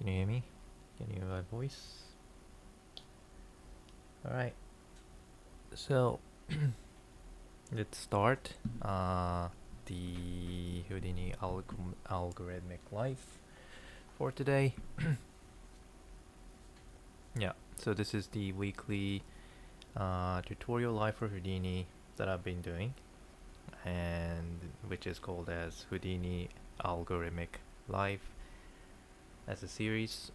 Can you hear me? Can you hear my voice? Alright, so let's start the Houdini algorithmic life for today. Yeah, so this is the weekly tutorial live for Houdini that I've been doing, and which is called as Houdini Algorithmic Live as a series.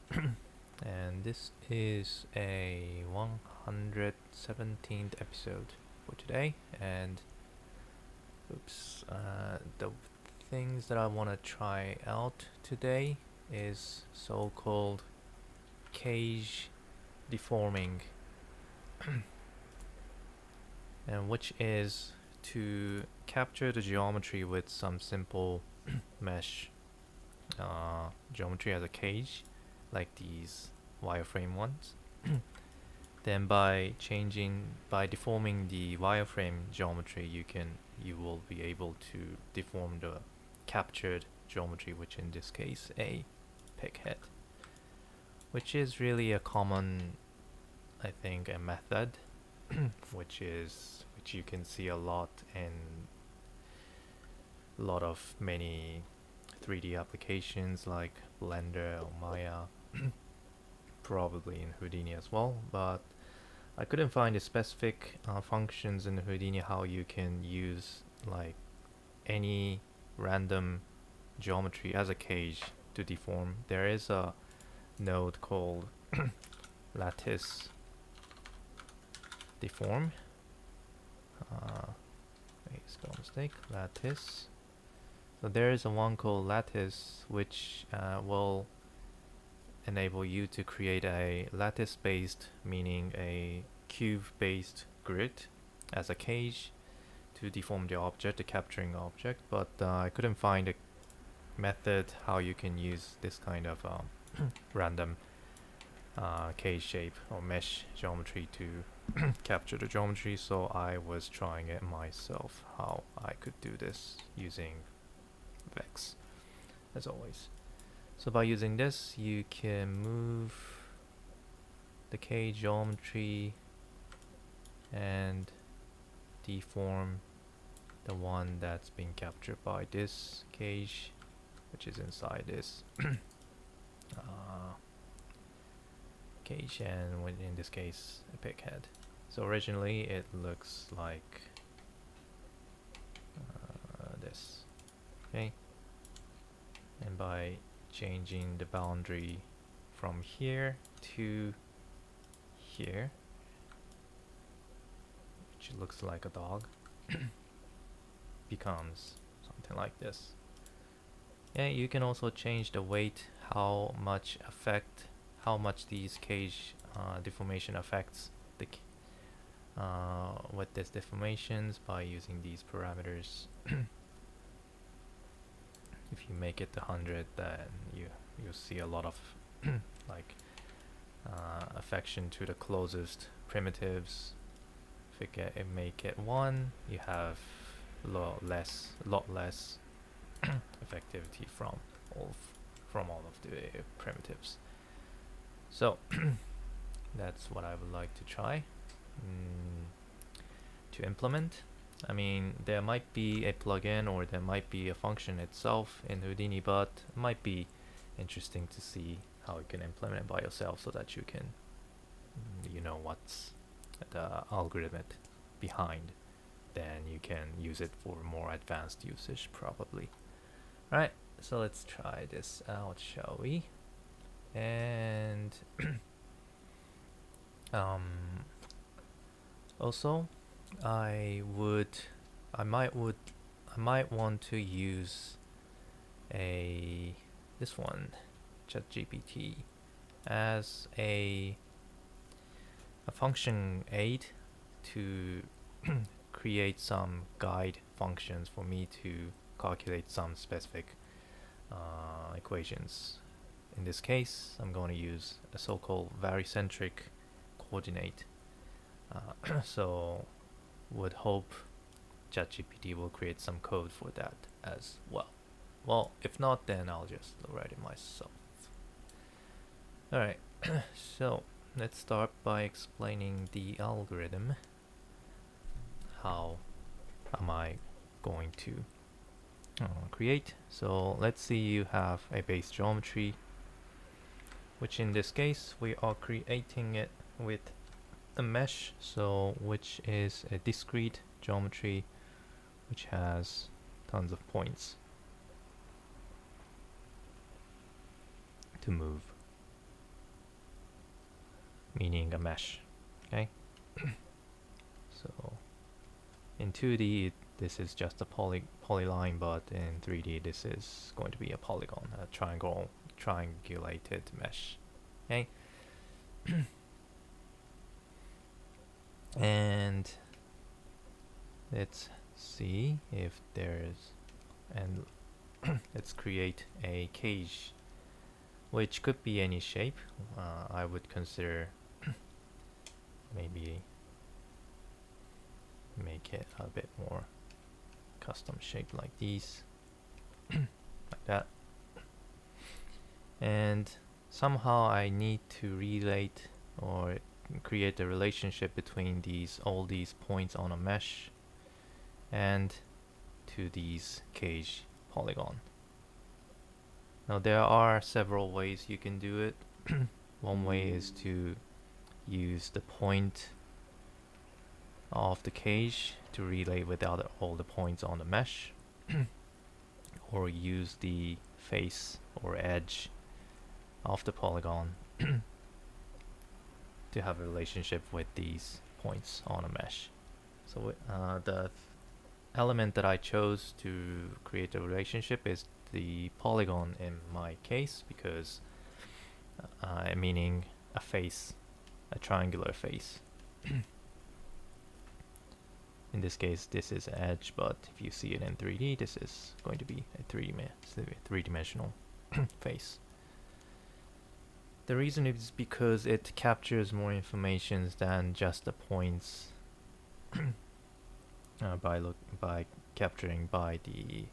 And this is a 117th episode for today, and the things that I want to try out today is so-called cage deforming, and which is to capture the geometry with some simple mesh geometry as a cage, like these wireframe ones. Then by deforming the wireframe geometry, you will be able to deform the captured geometry, which in this case a pig head, which is really a common, I think, a method which you can see a lot in many 3D applications like Blender or Maya, probably in Houdini as well, but I couldn't find the specific functions in Houdini how you can use like any random geometry as a cage to deform. There is a node called lattice deform. Spell mistake. Lattice. So there is a one called lattice which will enable you to create a lattice-based, meaning a cube-based grid as a cage to deform the object, the capturing object, but I couldn't find a method how you can use this kind of random cage shape or mesh geometry to capture the geometry, so I was trying it myself how I could do this using Vex as always. So by using this, you can move the cage geometry and deform the one that's being captured by this cage, which is inside this cage, and in this case a pig head. So originally it looks like this, okay, and by changing the boundary from here to here, which looks like a dog, becomes something like this. Yeah, you can also change the weight, how much these cage deformation affects the with these deformations by using these parameters. If you make it 100, then you see a lot of like affection to the closest primitives. If you make it 1, you have lot less effectivity from all of the primitives. So that's what I would like to try to implement. I mean, there might be a plugin or there might be a function itself in Houdini, but it might be interesting to see how you can implement it by yourself so that you can know what's the algorithm behind. Then you can use it for more advanced usage probably. Alright, so let's try this out, shall we? And also I might want to use this one, ChatGPT, as a function aid to create some guide functions for me to calculate some specific equations. In this case, I'm going to use a so-called barycentric coordinate. So would hope ChatGPT will create some code for that as well. Well, if not, then I'll just write it myself. Alright, so let's start by explaining the algorithm. How am I going to create? So let's see you have a base geometry, which in this case we are creating it with a mesh, so which is a discrete geometry which has tons of points to move, meaning a mesh. Okay. So in 2D this is just a polyline, but in 3D this is going to be a polygon, a triangulated mesh. Okay. And let's see if there's, and let's create a cage, which could be any shape. I would consider maybe make it a bit more custom shape like these, like that. And somehow I need to relate or create a relationship between all these points on a mesh and to these cage polygon. Now there are several ways you can do it. One way is to use the point of the cage to relate with all the points on the mesh, or use the face or edge of the polygon to have a relationship with these points on a mesh. So the element that I chose to create a relationship is the polygon in my case, because meaning a face, a triangular face. In this case this is edge, but if you see it in 3D this is going to be a three-dimensional face. The reason is because it captures more information than just the points by capturing by the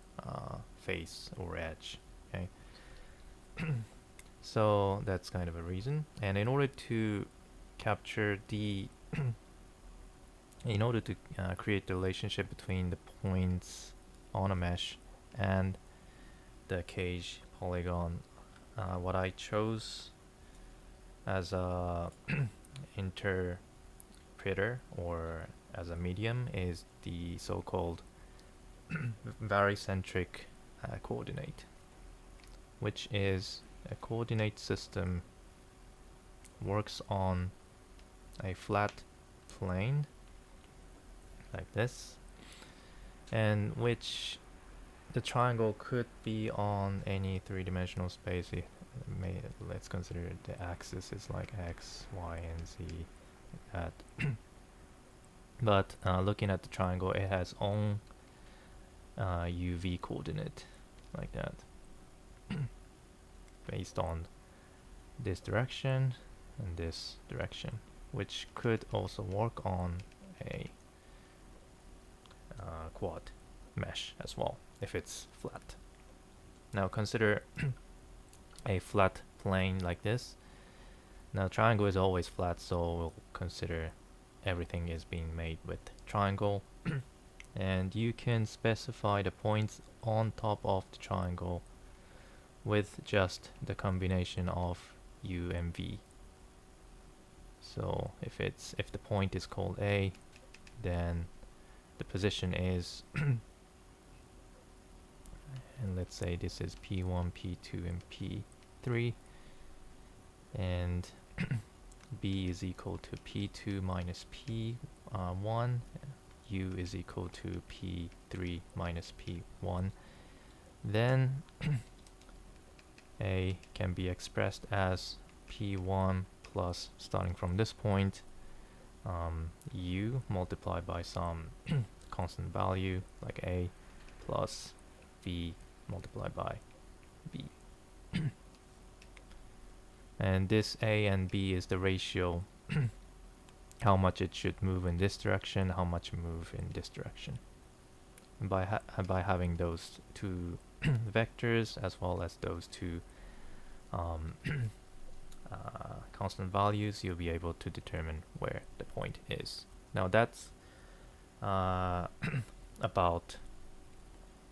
face or edge. Okay. So that's kind of a reason. And in order to capture the in order to create the relationship between the points on a mesh and the cage polygon, what I chose as a interpreter or as a medium is the so-called barycentric coordinate, which is a coordinate system works on a flat plane like this, and which the triangle could be on any three-dimensional space. Let's consider the axis is like x, y, and z, like that. But looking at the triangle, it has own UV coordinate like that, based on this direction and this direction, which could also work on a quad mesh as well if it's flat. Now consider a flat plane like this. Now triangle is always flat, so we'll consider everything is being made with triangle. And you can specify the points on top of the triangle with just the combination of u and v. So if the point is called A, then the position is and let's say this is P1, P2, and P3, and B is equal to P2 minus P1, U is equal to P3 minus P1, then A can be expressed as P1 plus, starting from this point, U multiplied by some constant value like A plus V multiplied by B. And this A and B is the ratio how much it should move in this direction, how much move in this direction. And by having those two vectors as well as those two constant values, you'll be able to determine where the point is. Now that's about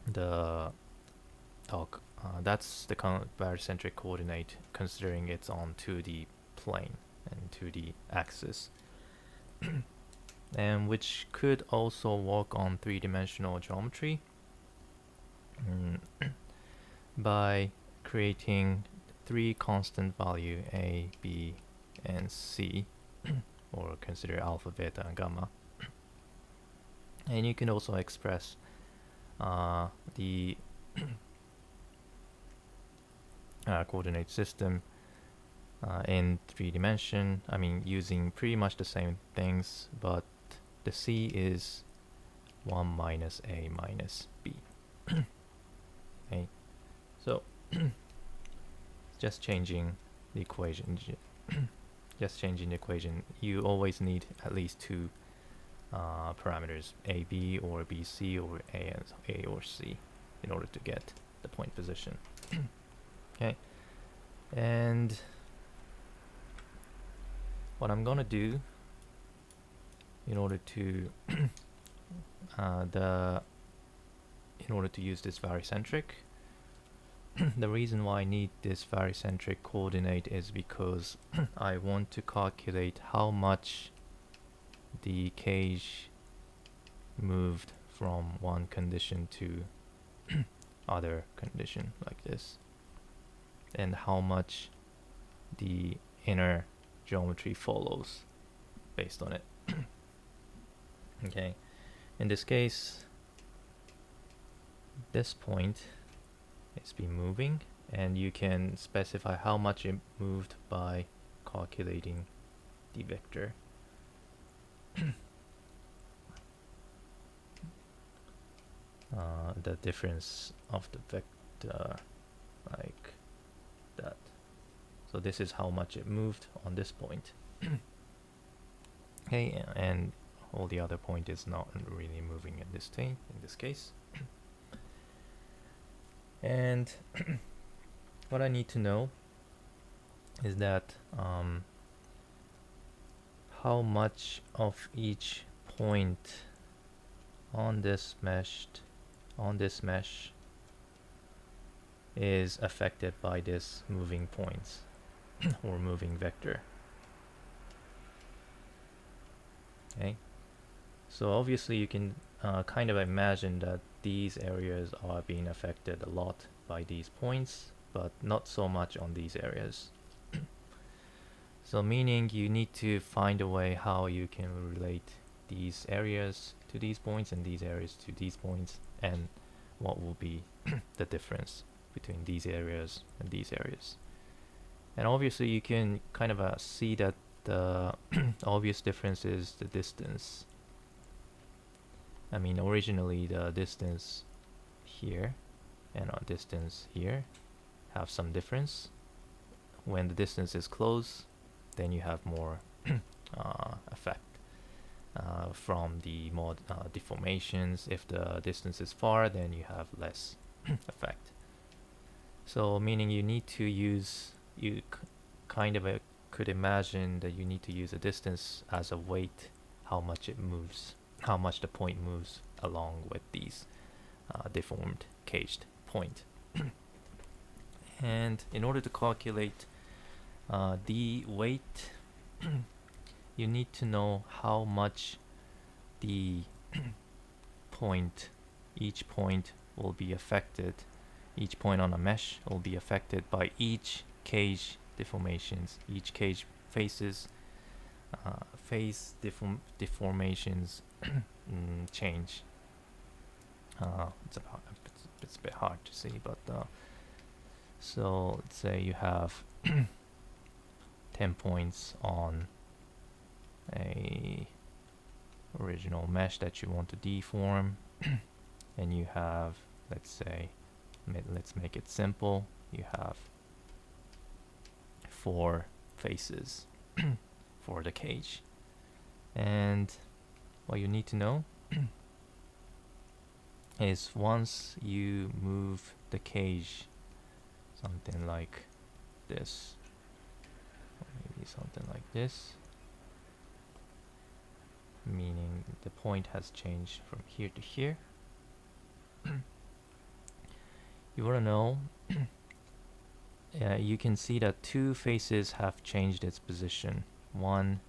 the that's the barycentric coordinate, considering it's on 2D plane and 2D axis, and which could also work on three-dimensional geometry by creating three constant value A, B, and C, or consider alpha, beta, and gamma. And you can also express the coordinate system in 3D. I mean, using pretty much the same things, but the C is 1 minus A minus B. Okay, so just changing the equation. Just changing the equation. You always need at least two parameters, AB or BC or A or C, in order to get the point position. Okay, and what I'm gonna do in order to use this barycentric, the reason why I need this barycentric coordinate is because I want to calculate how much the cage moved from one condition to other condition, like this, and how much the inner geometry follows based on it. Okay, in this case, this point it's been moving, and you can specify how much it moved by calculating the vector. The difference of the vector, like that. So this is how much it moved on this point. Okay, and all the other point is not really moving in this thing, in this case. And what I need to know is that how much of each point on this mesh is affected by this moving points or moving vector. Okay, so obviously you can kind of imagine that these areas are being affected a lot by these points, but not so much on these areas. So meaning you need to find a way how you can relate these areas to these points and these areas to these points, and what will be the difference between these areas and these areas. And obviously you can kind of see that the obvious difference is the distance. I mean, originally the distance here and our distance here have some difference. When the distance is close, then you have more effect from the deformations. If the distance is far, then you have less effect. So meaning you need to use, kind of could imagine that you need to use a distance as a weight, how much it moves, how much the point moves along with these deformed caged point. And in order to calculate the weight, you need to know how much the each point will be affected, each point on a mesh will be affected by each cage deformations, each cage faces, face deformations change. It's a bit hard to see, but so let's say you have 10 points on a original mesh that you want to deform, and you have, let's say, let's make it simple, you have 4 faces for the cage. And what you need to know is once you move the cage something like this, something like this, meaning the point has changed from here to here. You want to know, you can see that two faces have changed its position. One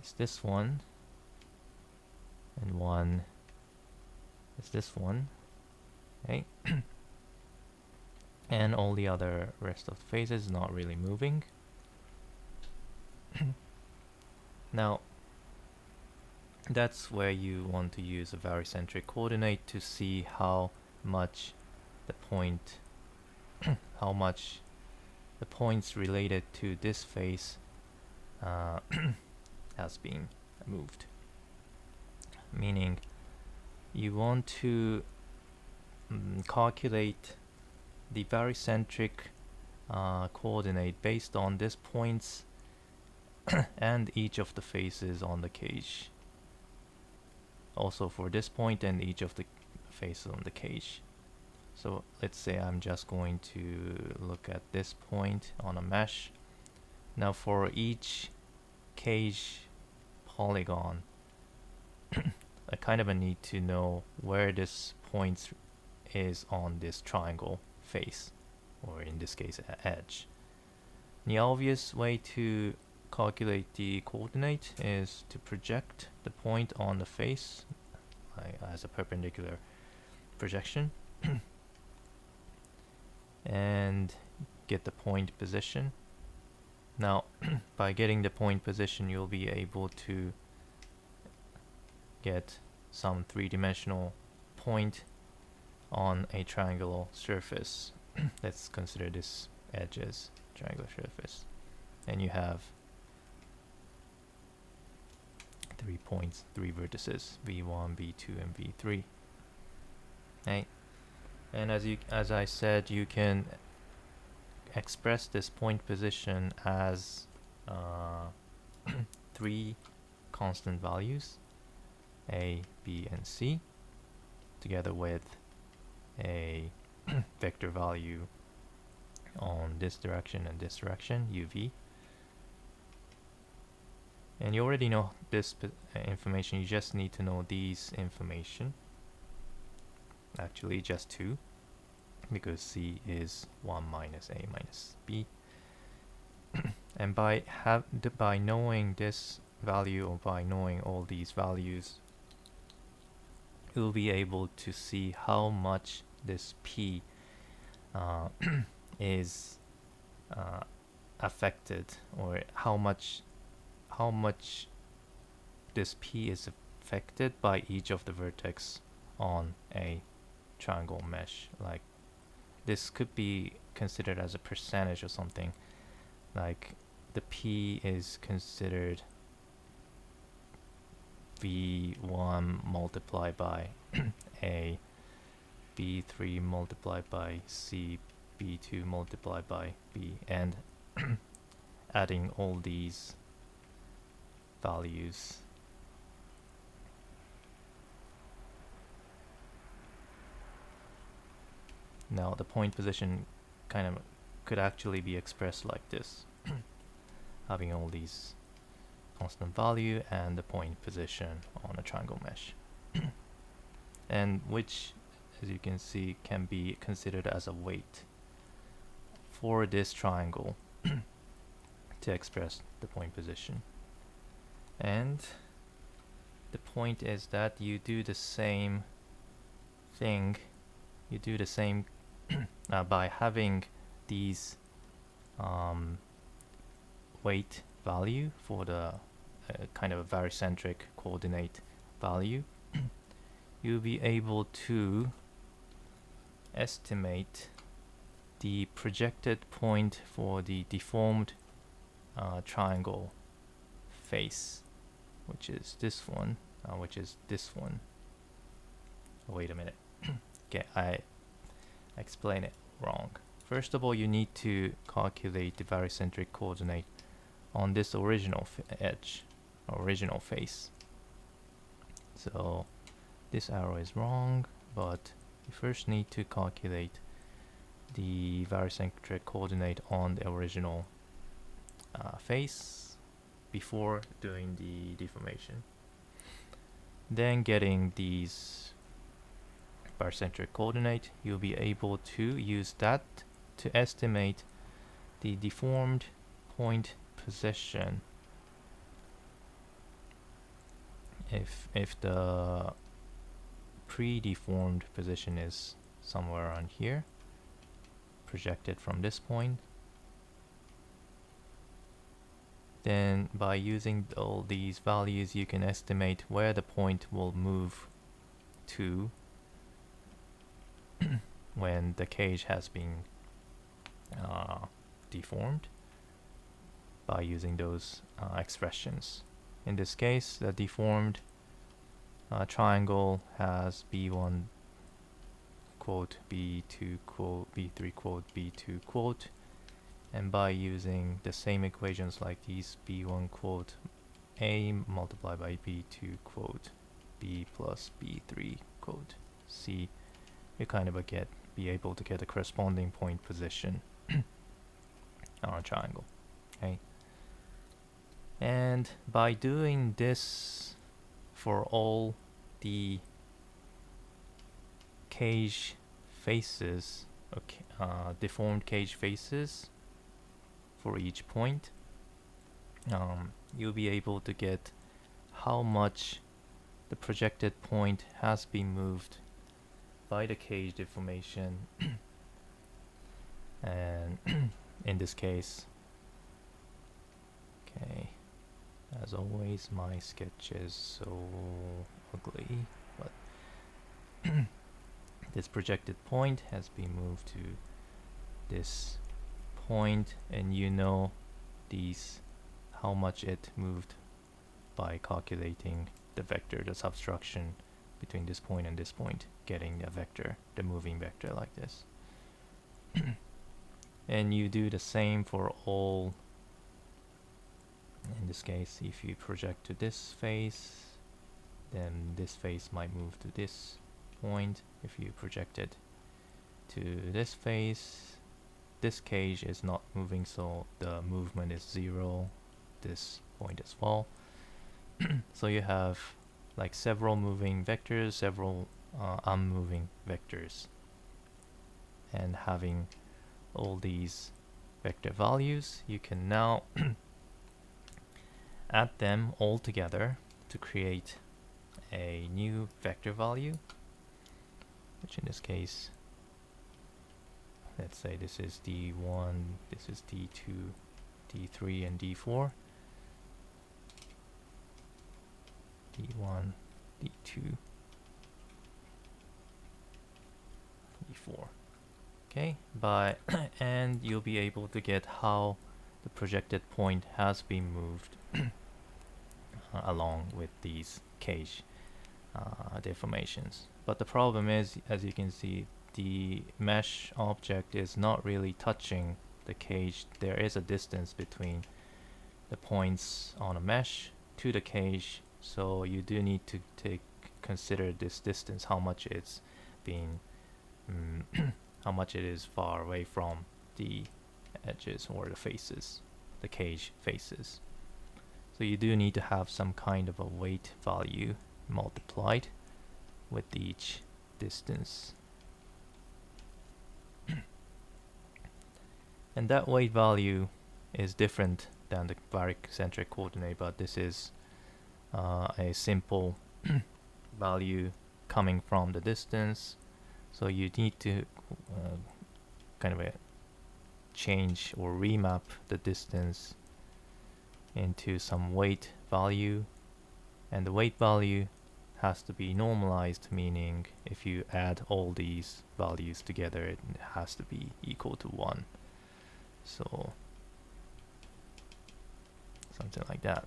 is this one, and one is this one. Okay. And all the other rest of the faces not really moving. Now, that's where you want to use a barycentric coordinate to see how much the point, how much the points related to this face has been moved. Meaning, you want to calculate the barycentric coordinate based on this points and each of the faces on the cage. Also for this point and each of the faces on the cage. So let's say I'm just going to look at this point on a mesh. Now for each cage polygon, I kind of need to know where this point is on this triangle face, or in this case edge. The obvious way to calculate the coordinate is to project the point on the face as a perpendicular projection and get the point position. Now by getting the point position, you'll be able to get some three-dimensional point on a triangular surface. Let's consider this edge as triangular surface, and you have 3 points, 3 vertices, v1, v2, and v3. Okay. And as I said, you can express this point position as 3 constant values, a, b, and c, together with a vector value on this direction and this direction, uv. And you already know this information, you just need to know these information. Actually just 2, because c is 1 minus a minus b. And by knowing this value, or by knowing all these values, you'll be able to see how much this p is affected, or how much this p is affected by each of the vertex on a triangle mesh. Like this could be considered as a percentage or something. Like the p is considered v1 multiplied by a, b3 multiplied by c, b2 multiplied by b, and adding all these values. Now the point position kind of could actually be expressed like this, having all these constant value and the point position on a triangle mesh, and which, as you can see, can be considered as a weight for this triangle to express the point position. And the point is that you do the same thing, you do the same by having these weight value for the kind of a barycentric coordinate value. You'll be able to estimate the projected point for the deformed triangle face, which is this one, which is this one. Oh, wait a minute. Okay, I explain it wrong. First of all, you need to calculate the barycentric coordinate on this original edge, original face. So this arrow is wrong, but you first need to calculate the barycentric coordinate on the original face before doing the deformation. Then getting these barycentric coordinate, you'll be able to use that to estimate the deformed point position. If the pre-deformed position is somewhere around here, projected from this point, then by using all these values you can estimate where the point will move to when the cage has been deformed by using those expressions. In this case, the deformed triangle has B1 quote, B2 quote, B3 quote, B2 quote, and by using the same equations like these, B1 quote A multiplied by B2 quote B plus B3 quote C, you kind of be able to get a corresponding point position on a triangle. Okay, and by doing this for all the cage faces, okay, deformed cage faces for each point, you'll be able to get how much the projected point has been moved by the cage deformation. And in this case, okay, as always my sketch is so ugly, but this projected point has been moved to this point, and you know these how much it moved by calculating the vector, the subtraction between this point and this point, getting the vector, the moving vector like this. And you do the same for all. In this case, if you project to this face, then this face might move to this point. If you project it to this face, this cage is not moving, so the movement is 0, this point as well. So you have like several moving vectors, several unmoving vectors, and having all these vector values, you can now add them all together to create a new vector value, which in this case, let's say this is D1, this is D2, D3, and D4. D1, D2, D4. Okay, and you'll be able to get how the projected point has been moved along with these cage deformations. But the problem is, as you can see, the mesh object is not really touching the cage. There is a distance between the points on a mesh to the cage, so you do need to consider this distance, how much it's being how much it is far away from the edges or the faces, the cage faces. So you do need to have some kind of a weight value multiplied with each distance. And that weight value is different than the barycentric coordinate, but this is a simple value coming from the distance. So you need to kind of change or remap the distance into some weight value, and the weight value has to be normalized, meaning if you add all these values together, it has to be equal to 1. So something like that.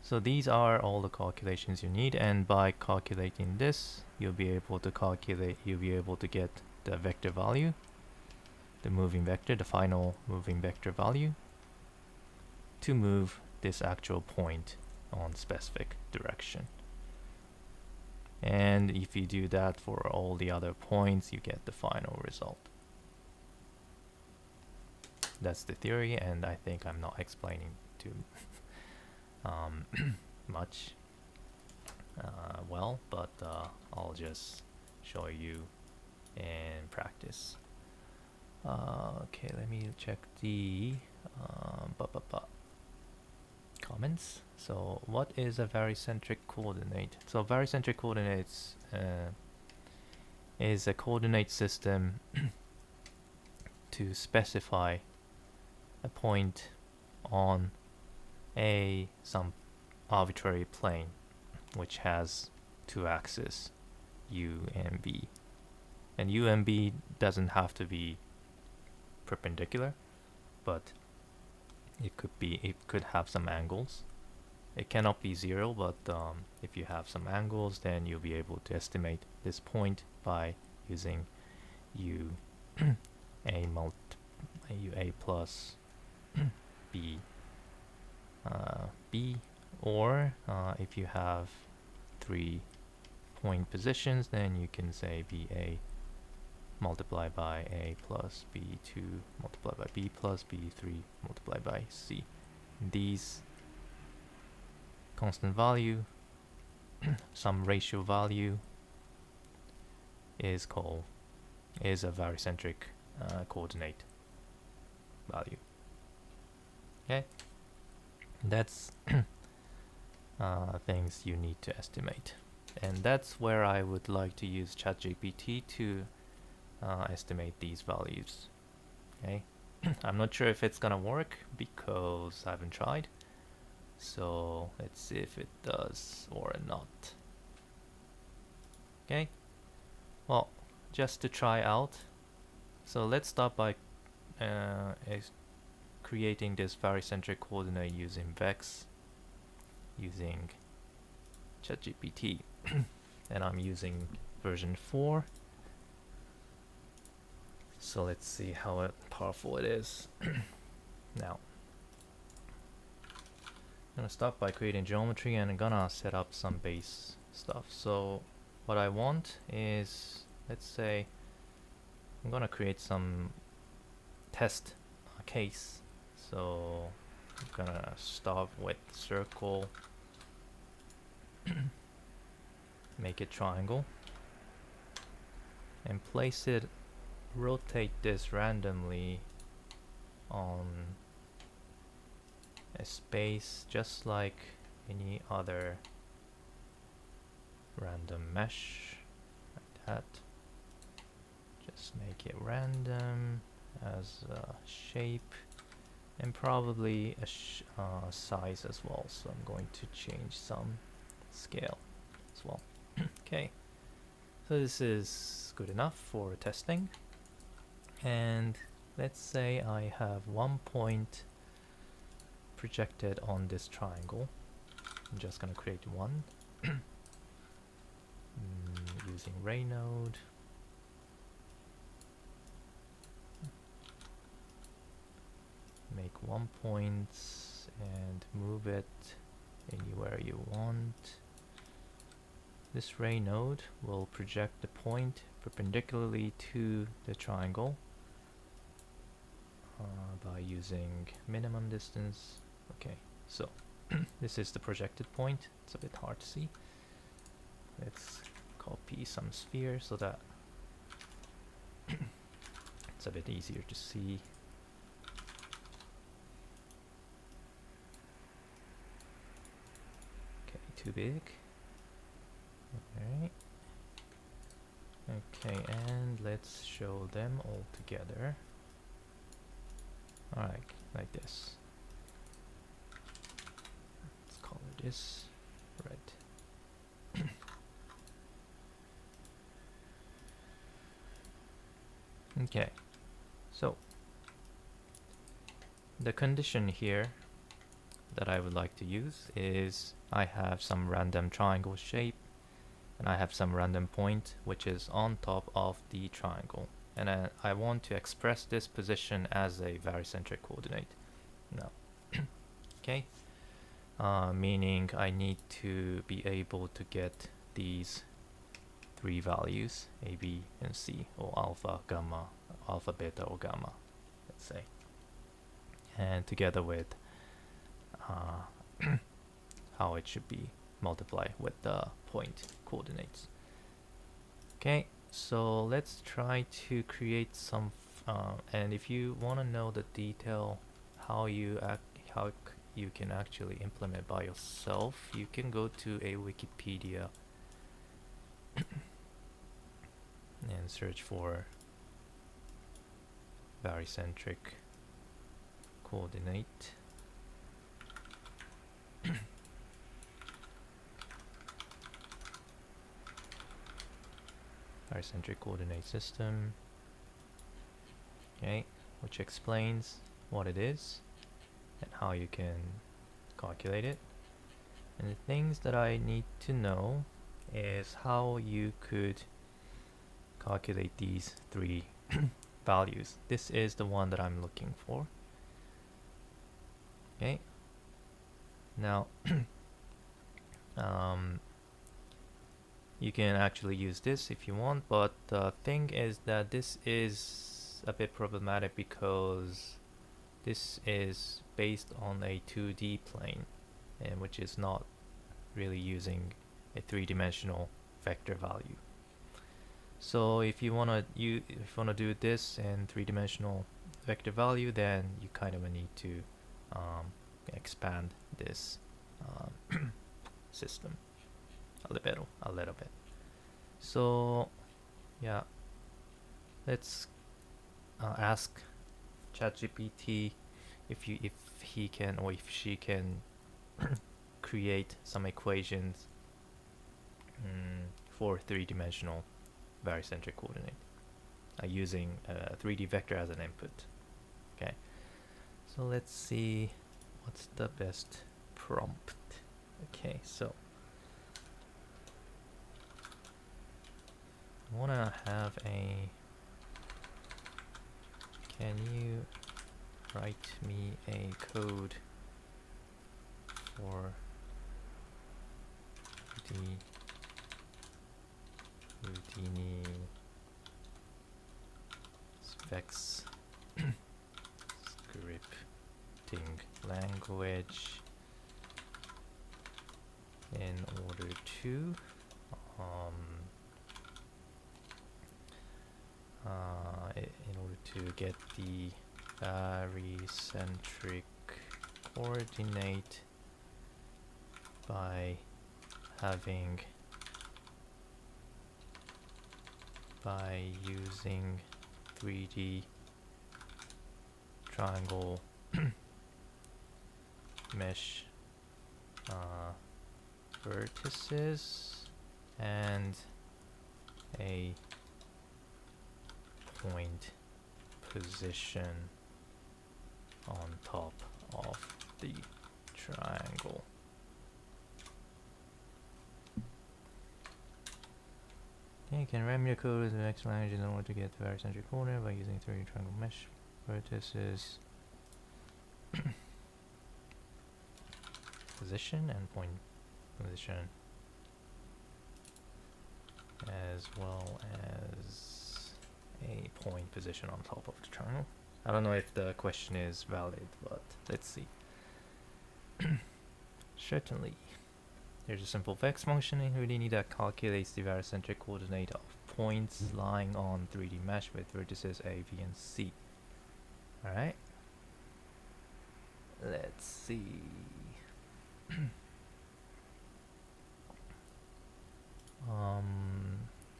So these are all the calculations you need, and by calculating this, you'll be able to get the vector value, the moving vector, the final moving vector value, to move this actual point on specific direction. And if you do that for all the other points, you get the final result. that's the theory, and I think I'm not explaining too much well, but I'll just show you in practice. Okay, let me check the comments. So what is a barycentric coordinate? So barycentric coordinates is a coordinate system to specify a point on some arbitrary plane which has two axes, u and v. And u and v doesn't have to be perpendicular, but it could have some angles. It cannot be zero, but if you have some angles, then you'll be able to estimate this point by using u a plus b b, or if you have 3 point positions, then you can say ba multiplied by a plus b2 multiplied by b plus b3 multiplied by c. These constant value, some ratio value, is a barycentric coordinate value. Okay, that's things you need to estimate, and that's where I would like to use ChatGPT to estimate these values. Okay, I'm not sure if it's gonna work because I haven't tried, so let's see if it does or not. Okay, well, just to try out, so let's start by creating this barycentric coordinate using Vex, using ChatGPT, and I'm using version 4. So let's see how powerful it is. Now, I'm gonna start by creating geometry, and I'm gonna set up some base stuff. So what I want is, let's say, I'm gonna create some test case. So I'm gonna start with circle, make it triangle, and place it, rotate this randomly on a space just like any other random mesh, like that. Just make it random as a shape, and probably a size as well, so I'm going to change some scale as well. Okay, so this is good enough for testing, and let's say I have 1 point projected on this triangle. I'm just gonna create one using ray node. Make 1 point and move it anywhere you want. This ray node will project the point perpendicularly to the triangle by using minimum distance. Okay, so this is the projected point. It's a bit hard to see. Let's copy some sphere so that it's a bit easier to see. Okay, too big. Alright. Okay, and let's show them all together. Alright, like this. Let's color this red. Okay, so the condition here that I would like to use is I have some random triangle shape, and I have some random point which is on top of the triangle, and I want to express this position as a barycentric coordinate. Now, okay, meaning I need to be able to get these 3 values, a, b, and c, or alpha, gamma, alpha, beta, or gamma, let's say. and together with how it should be multiplied with the point coordinates. Okay, so let's try to create some and if you want to know the detail how you can actually implement by yourself, you can go to a Wikipedia and search for barycentric coordinate. Barycentric coordinate system, okay, which explains what it is and how you can calculate it. And the things that I need to know is how you could calculate these three values. This is the one that I'm looking for. Okay, now you can actually use this if you want, but the thing is that this is a bit problematic because this is based on a 2D plane, and which is not really using a three-dimensional vector value. So if you wanna do this in three-dimensional vector value, then you kind of need to expand this system a little bit. So yeah, let's ask ChatGPT if he can or if she can create some equations for three-dimensional barycentric coordinate using a 3D vector as an input. Okay, so let's see what's the best prompt. Okay, so I want to have a, can you write me a code for the Houdini specs scripting language in order to get the barycentric coordinate by using 3D triangle mesh vertices and a point position on top of the triangle. Okay, you can ram your code as an X language in order to get the barycentric coordinate by using 3D triangle mesh vertices position and point position, as well as a point position on top of the triangle. I don't know if the question is valid, but let's see. Certainly. There's a simple vex function in Houdini that calculates the barycentric coordinate of points lying on 3D mesh with vertices A, B, and C. Alright. Let's see.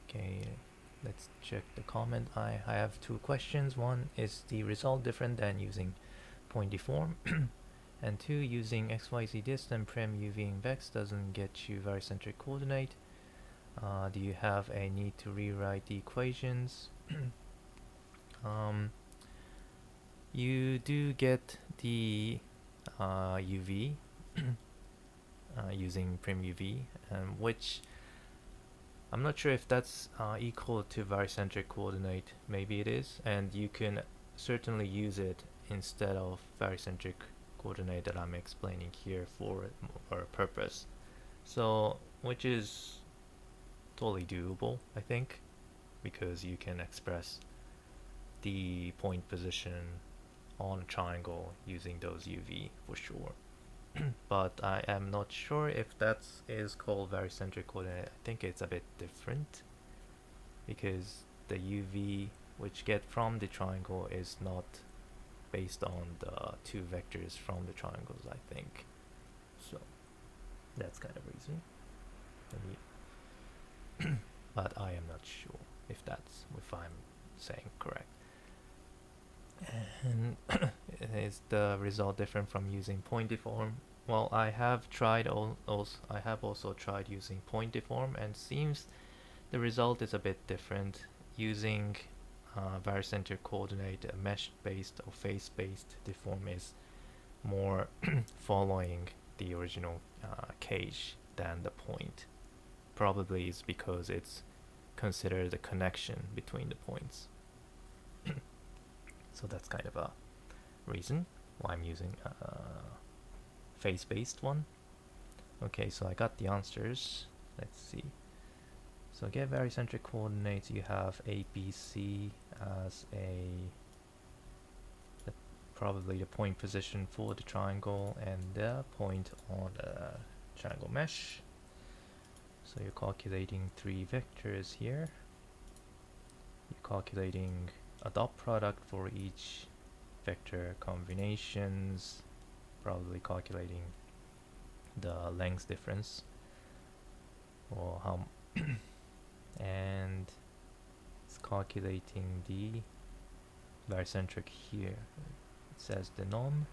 Okay, let's check the comment. I have two questions. One, is the result different than using point deform? And two, using XYZ distant prim UV and vex doesn't get you barycentric coordinate. Do you have a need to rewrite the equations? You do get the UV using prim UV, which I'm not sure if that's equal to barycentric coordinate. Maybe it is, and you can certainly use it instead of barycentric coordinate that I'm explaining here for a purpose. So, which is totally doable, I think, because you can express the point position on a triangle using those UV for sure. But I am not sure if that is called barycentric coordinate. I think it's a bit different because the UV which get from the triangle is not based on the two vectors from the triangles, I think. So that's kind of reason. But I am not sure if I'm saying correct. And is the result different from using point deform? Well, I have also tried using point deform, and seems the result is a bit different. Using barycentric coordinate, a mesh-based or face-based deform is more following the original cage than the point. Probably is because it's considered a connection between the points. So that's kind of a reason why I'm using a face-based one. Okay, so I got the answers. Let's see. So get barycentric coordinates. You have ABC as probably the point position for the triangle and the point on the triangle mesh. So you're calculating three vectors here. You're calculating a dot product for each vector combinations, probably calculating the length difference or how and it's calculating the barycentric here. It says the norm.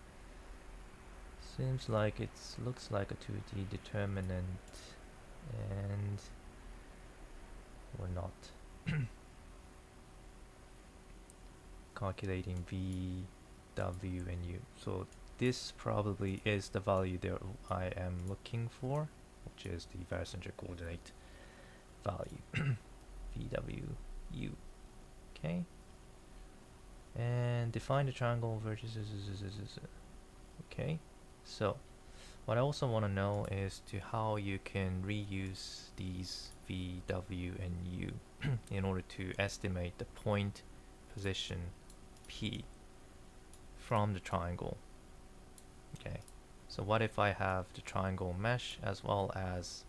Seems like looks like a 2D determinant, and we're not calculating V, W, and U. So this probably is the value that I am looking for, which is the barycentric coordinate value. V, W, U. Okay. And define the triangle vertices. Okay. So what I also want to know is how you can reuse these V, W, and U in order to estimate the point position P from the triangle. Okay, so what if I have the triangle mesh as well as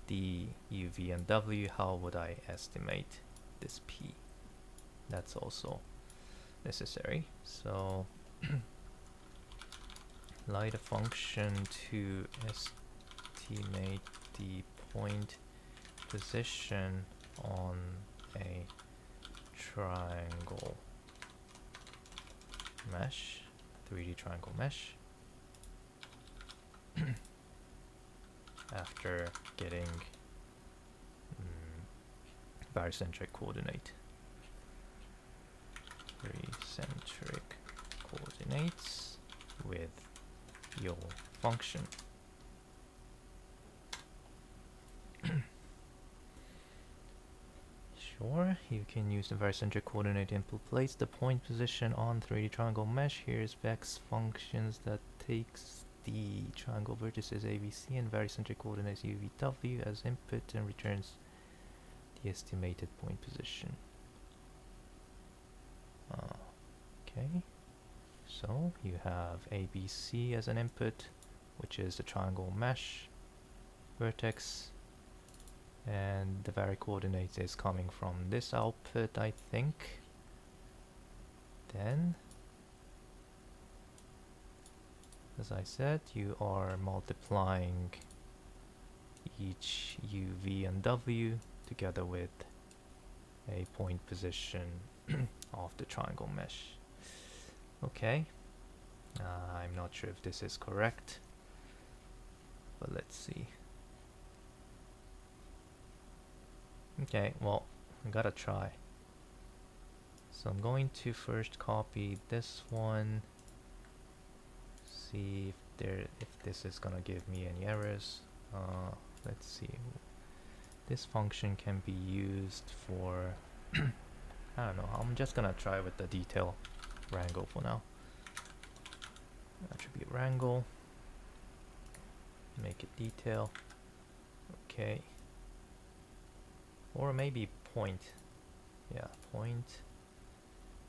the UV and W? How would I estimate this P? That's also necessary. So write a function to estimate the point position on a triangle mesh, 3D triangle mesh, after getting barycentric coordinate. Barycentric coordinates with your function. Sure, you can use the barycentric coordinate input. Place the point position on 3D triangle mesh. Here's Vex functions that takes the triangle vertices ABC and barycentric coordinates UVW as input and returns the estimated point position. Okay, so you have ABC as an input, which is the triangle mesh vertex, and the vary coordinates is coming from this output, I think. Then, as I said, you are multiplying each UV and W together with a point position of the triangle mesh. Okay, I'm not sure if this is correct, but let's see. Okay, well, I gotta try. So I'm going to first copy this one, see if this is gonna give me any errors. Let's see. This function can be used for I don't know. I'm just gonna try with the detail wrangle for now. Attribute wrangle. Make it detail. Okay. Or maybe point. Yeah, point.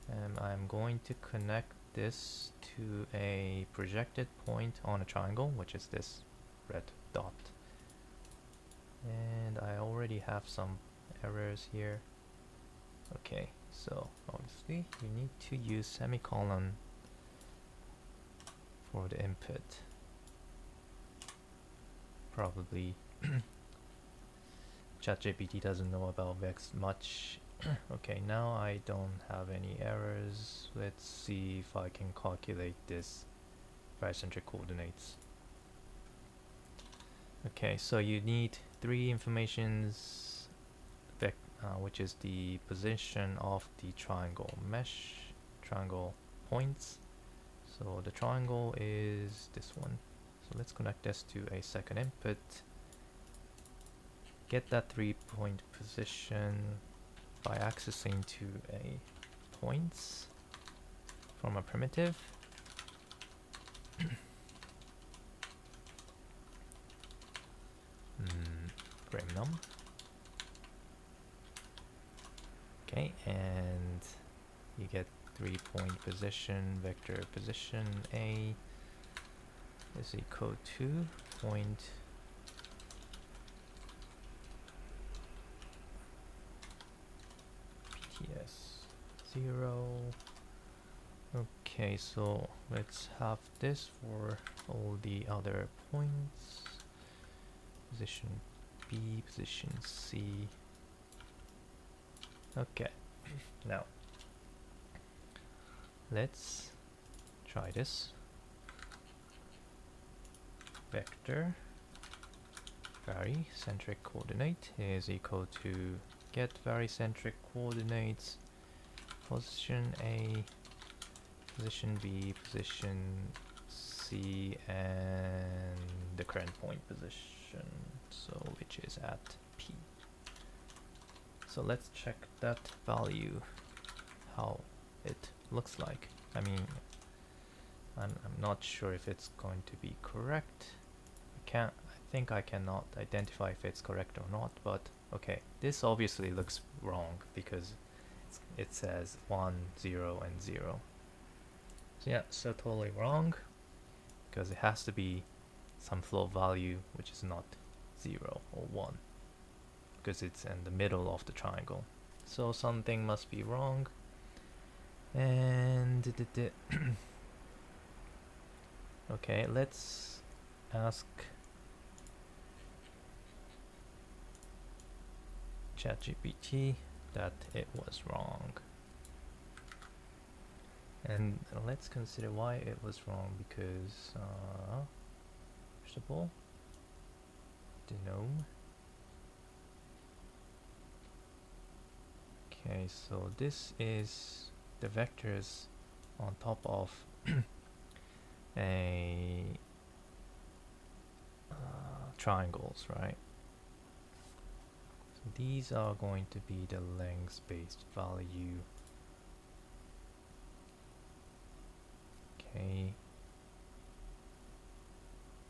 And I'm going to connect this to a projected point on a triangle, which is this red dot. And I already have some errors here. Okay, so obviously you need to use semicolon for the input. Probably ChatGPT doesn't know about Vex much. Okay, now I don't have any errors. Let's see if I can calculate this barycentric coordinates. Okay, so you need three informations, which is the position of the triangle mesh, triangle points. So the triangle is this one. So let's connect this to a second input. Get that 3-point position by accessing to a points from a primitive. Frame num. Okay, and you get 3-point position, vector position A is equal to point PTS 0. Okay, so let's have this for all the other points. Position B, position C. Okay, now let's try this. Vector barycentric coordinate is equal to get barycentric coordinates, position A, position B, position C, and the current point position, so which is at P. So let's check that value, how it looks like. I mean, I'm not sure if it's going to be correct. I think I cannot identify if it's correct or not, but okay, this obviously looks wrong because it says 1, 0, and 0. So yeah, so totally wrong, because it has to be some float value which is not 0 or 1, because it's in the middle of the triangle. So something must be wrong. And okay, let's ask ChatGPT that it was wrong. And let's consider why it was wrong, because first of all, denom. Okay, so this is the vectors on top of a triangles, right? So these are going to be the length-based value. Okay,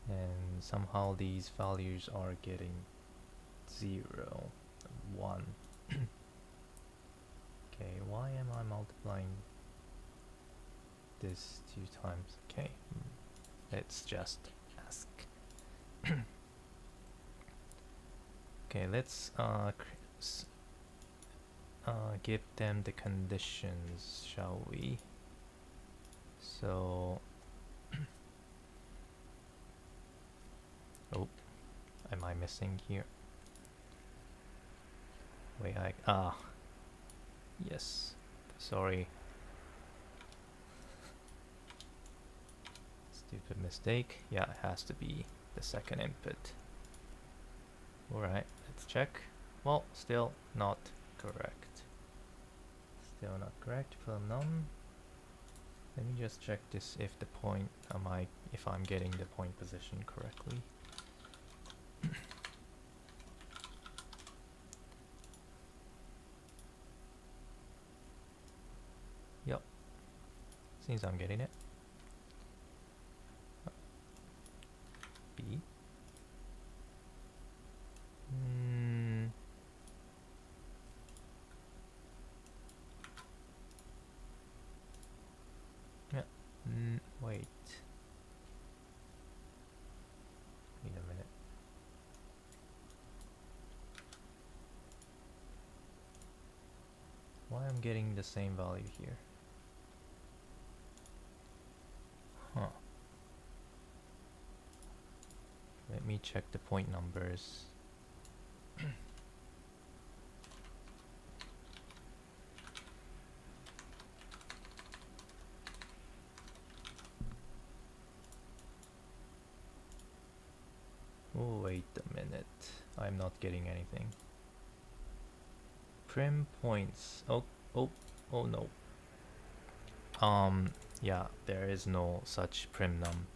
and somehow these values are getting 0, 1. Okay, why am I multiplying this 2 times? Okay, let's just ask. Okay, let's give them the conditions, shall we? So oh, am I missing here? Wait, yes, sorry. Stupid mistake. Yeah, it has to be the second input. Alright, let's check. Well, still not correct. Still not correct. Film none. Let me just check this, if the point, if I'm getting the point position correctly. Yep, seems I'm getting it. B. Yeah, getting the same value here. Huh. Let me check the point numbers. Oh, wait a minute. I'm not getting anything. Prim points. Oh no. Yeah, there is no such prim num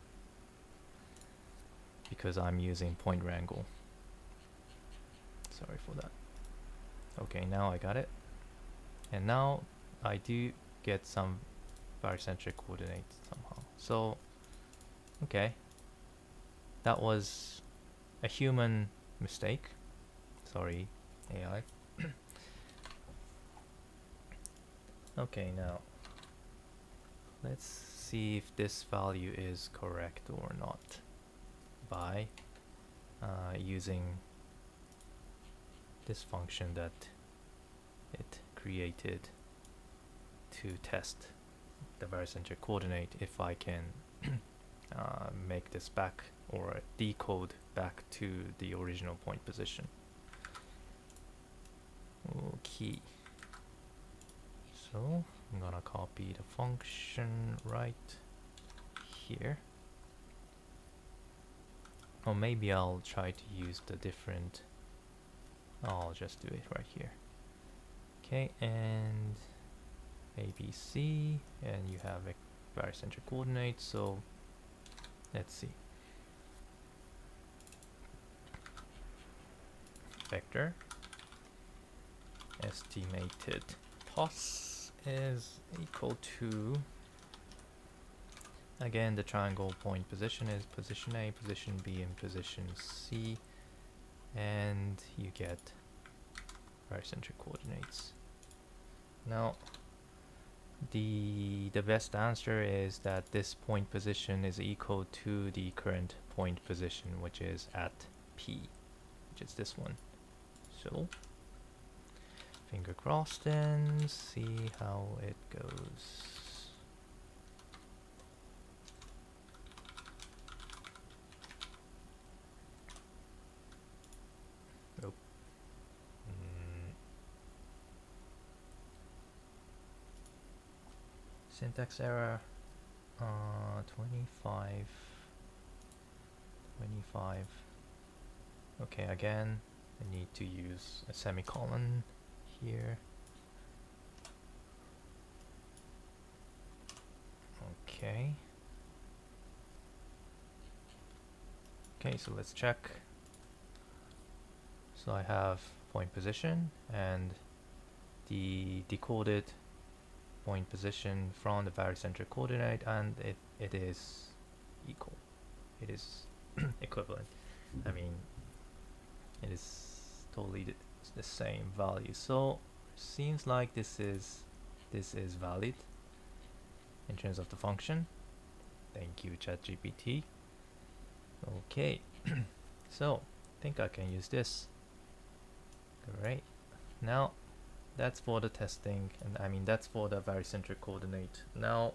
because I'm using point wrangle. Sorry for that. Okay, now I got it. And now I do get some barycentric coordinates somehow. So, okay. That was a human mistake. Sorry, AI. Okay, now let's see if this value is correct or not by using this function that it created to test the barycentric coordinate, if I can make this back or decode back to the original point position. Okay, so I'm gonna copy the function right here. Or maybe I'll try to use the different, I'll just do it right here. Okay, and ABC, and you have a barycentric coordinate, so let's see. Vector estimated toss is equal to, again, the triangle point position is position A, position B, and position C, and you get barycentric coordinates. Now the best answer is that this point position is equal to the current point position, which is at P, which is this one. So finger crossed and see how it goes. Nope. Syntax error. 25. Okay, again, I need to use a semicolon here. Okay. Okay, so let's check. So I have point position and the decoded point position from the barycentric coordinate, and it is equal. It is equivalent. I mean, it is totally the same value. So seems like this is valid in terms of the function. Thank you, ChatGPT. Okay, so I think I can use this. Great. Now that's for the testing, and I mean that's for the barycentric coordinate. Now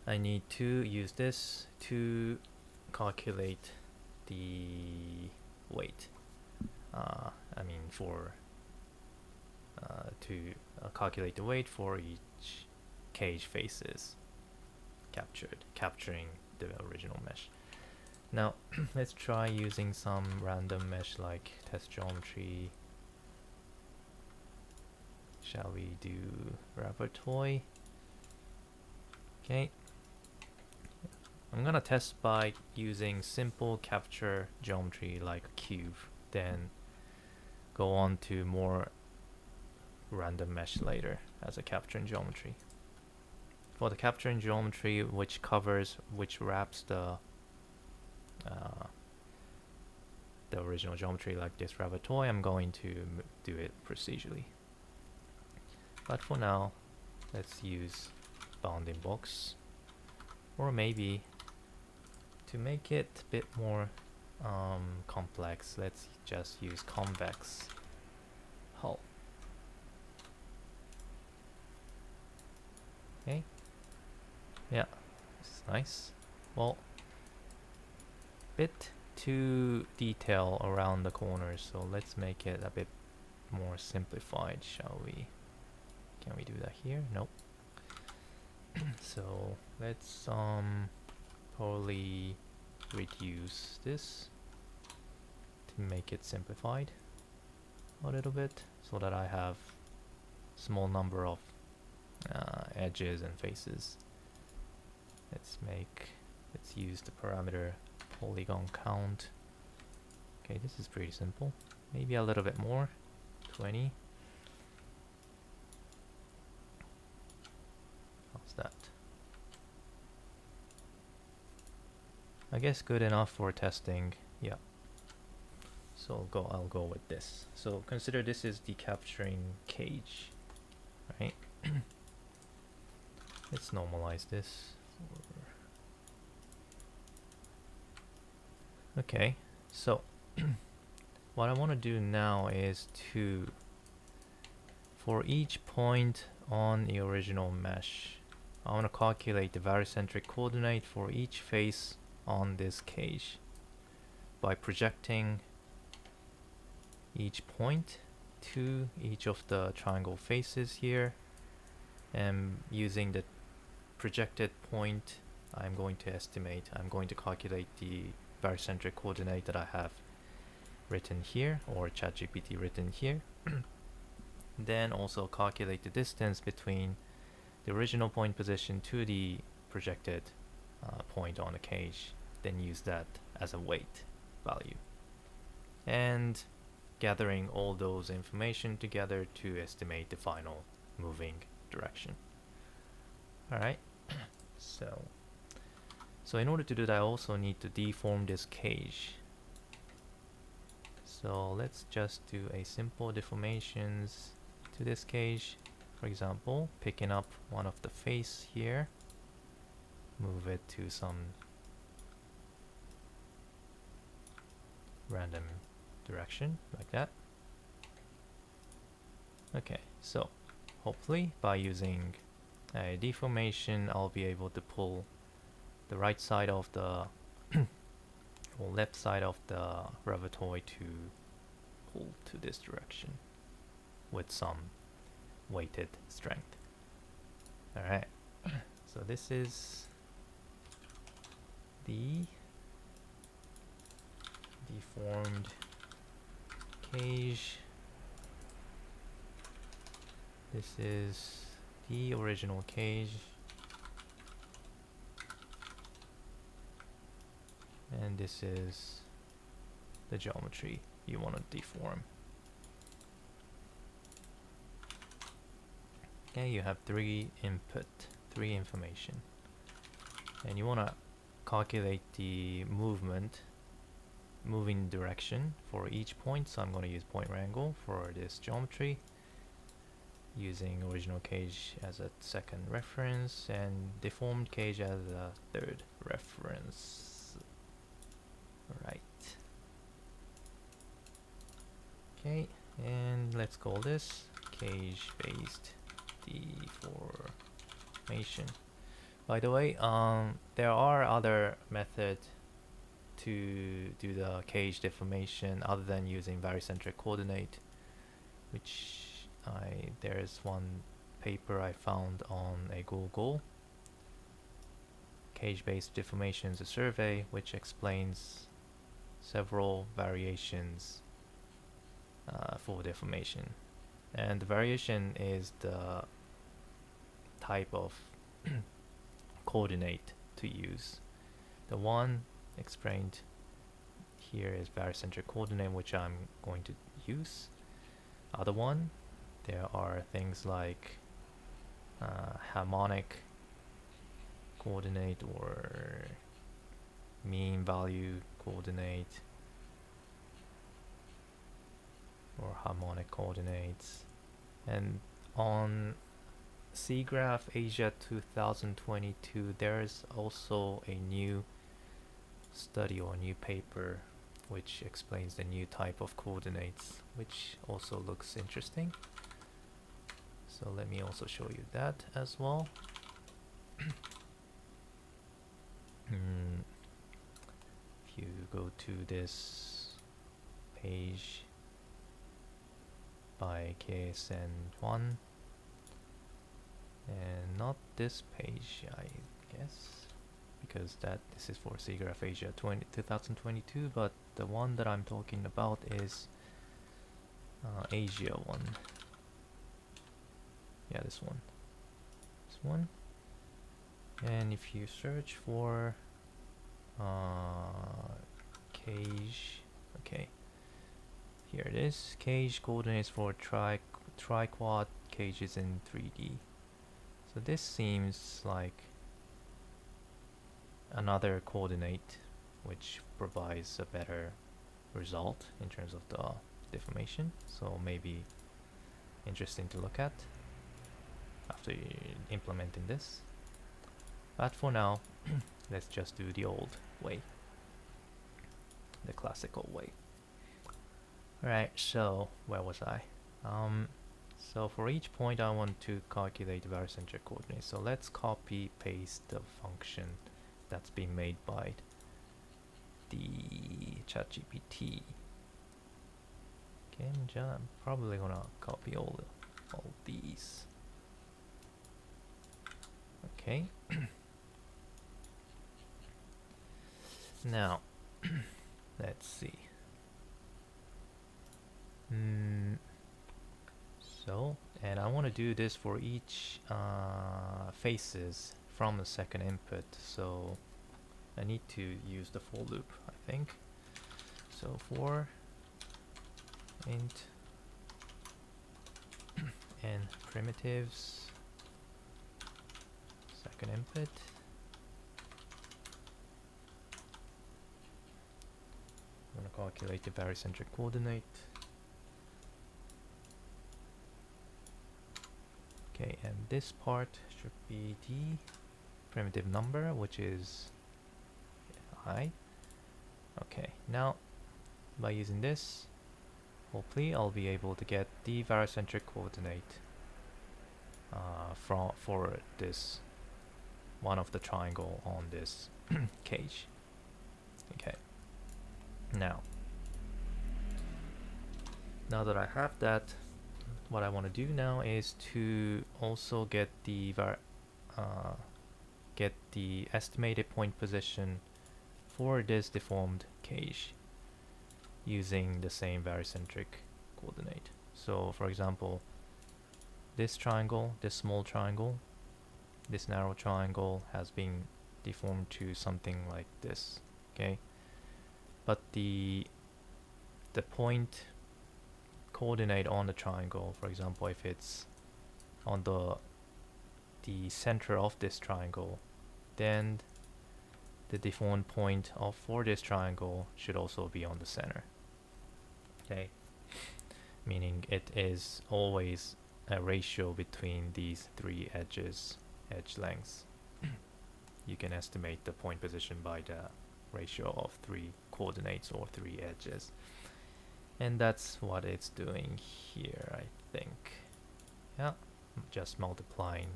I need to use this to calculate the weight. I mean to calculate the weight for each cage faces capturing the original mesh. Now let's try using some random mesh like test geometry. Shall we do rubber toy? Okay. I'm gonna test by using simple capture geometry like a cube, then go on to more random mesh later as a capturing geometry. For the capturing geometry, which wraps the original geometry like this rubber toy, I'm going to do it procedurally. But for now, let's use bounding box, or maybe to make it a bit more complex, let's just use convex hull. Okay. Yeah, this is nice. Well, bit too detail around the corners, so let's make it a bit more simplified, shall we? Can we do that here? Nope. So let's probably reduce this to make it simplified a little bit, so that I have small number of edges and faces. Let's use the parameter polygon count. Okay, this is pretty simple. Maybe a little bit more, 20. How's that? I guess good enough for testing. Yeah. So I'll go with this. So consider this is the capturing cage, right? Let's normalize this. Okay, so what I want to do now is for each point on the original mesh, I want to calculate the barycentric coordinate for each face on this cage by projecting each point to each of the triangle faces here, and using the projected point I'm going to calculate the barycentric coordinate that I have written here, or ChatGPT written here. Then also calculate the distance between the original point position to the projected point on the cage, then use that as a weight value, and gathering all those information together to estimate the final moving direction. Alright, so in order to do that, I also need to deform this cage. So let's just do a simple deformations to this cage. For example, picking up one of the face here, move it to some random direction like that. Okay, so hopefully by using a deformation I'll be able to pull the right side of the or left side of the revoltoid to pull to this direction with some weighted strength. Alright, so this is the deformed cage. This is the original cage. And this is the geometry you want to deform. Okay, you have three information. And you want to calculate the moving direction for each point. So I'm going to use point wrangle for this geometry, using original cage as a second reference and deformed cage as a third reference. Right. Okay, and let's call this cage-based deformation. By the way, there are other methods to do the cage deformation other than using barycentric coordinate, which there's one paper I found on a Google, cage-based deformations, a survey, which explains several variations for deformation, and the variation is the type of coordinate to use. The one explained here is barycentric coordinate, which I'm going to use. Other one, there are things like harmonic coordinate or mean value coordinate or harmonic coordinates. And on SIGGRAPH Asia 2022 there is also a new study or new paper which explains the new type of coordinates, which also looks interesting. So let me also show you that as well. If you go to this page by KSN1 and not this page, I guess, because this is for SIGGRAPH Asia 2022, but the one that I'm talking about is Asia one. Yeah, this one. And if you search for cage, okay, here it is, cage coordinates for tri-quad cages in 3D. So this seems like another coordinate which provides a better result in terms of the deformation, so maybe interesting to look at after implementing this. But for now, let's just do the old way, the classical way. Alright, so where was I? So for each point I want to calculate the barycentric coordinates. So let's copy paste the function that's been made by the ChatGPT. Okay, I'm probably gonna copy all these. Okay. Now, let's see. So, and I want to do this for each faces from the second input. So, I need to use the for loop, I think. So for int and primitives second input. I'm going to calculate the barycentric coordinate. Okay, and this part should be the primitive number, which is I. Okay, now by using this, hopefully I'll be able to get the barycentric coordinate for this one of the triangle on this cage. Okay. Now that I have that, what I want to do now is to also get the estimated point position for this deformed cage using the same barycentric coordinate. So for example, this triangle, this small triangle, this narrow triangle has been deformed to something like this, okay? But the point coordinate on the triangle, for example, if it's on the center of this triangle, then the deformed point for this triangle should also be on the center. Okay, meaning it is always a ratio between these three edge lengths. You can estimate the point position by the ratio of three coordinates or three edges. And that's what it's doing here, I think. Yeah, just multiplying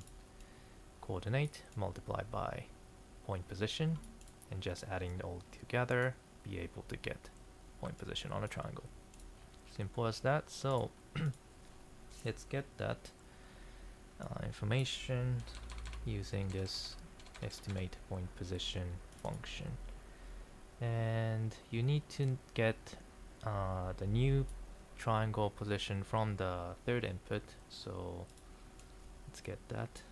coordinate multiplied by point position and just adding it all together, be able to get point position on a triangle. Simple as that. So let's get that information using this estimate point position function. And you need to get the new triangle position from the third input, so let's get that.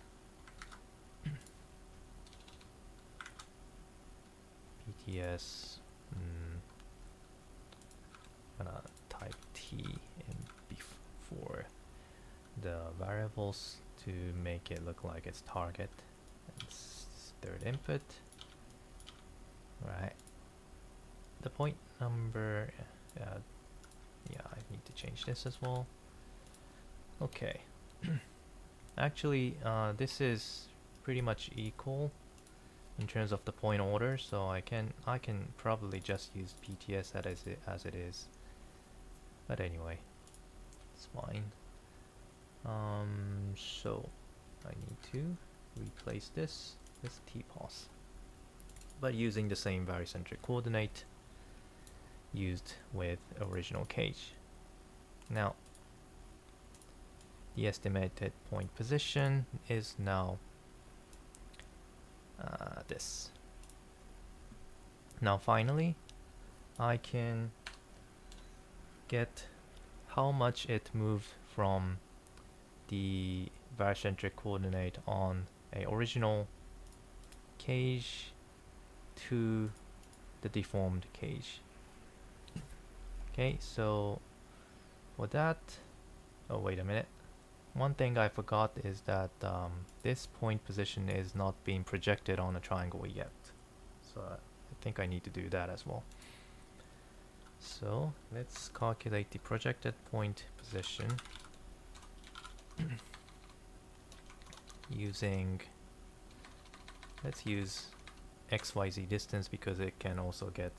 PTS, I'm gonna type T in before the variables to make it look like it's target. It's third input. Right. The point number, yeah, I need to change this as well. Okay. Actually, this is pretty much equal in terms of the point order, so I can probably just use PTS as it is. But anyway, it's fine. So I need to replace this this t-pos, but using the same barycentric coordinate used with original cage. Now the estimated point position is now this. Now finally I can get how much it moved from the barycentric coordinate on a original cage to the deformed cage. Okay, so for that, oh wait a minute, one thing I forgot is that this point position is not being projected on a triangle yet, so I think I need to do that as well. So let's calculate the projected point position using, let's use xyz distance because it can also get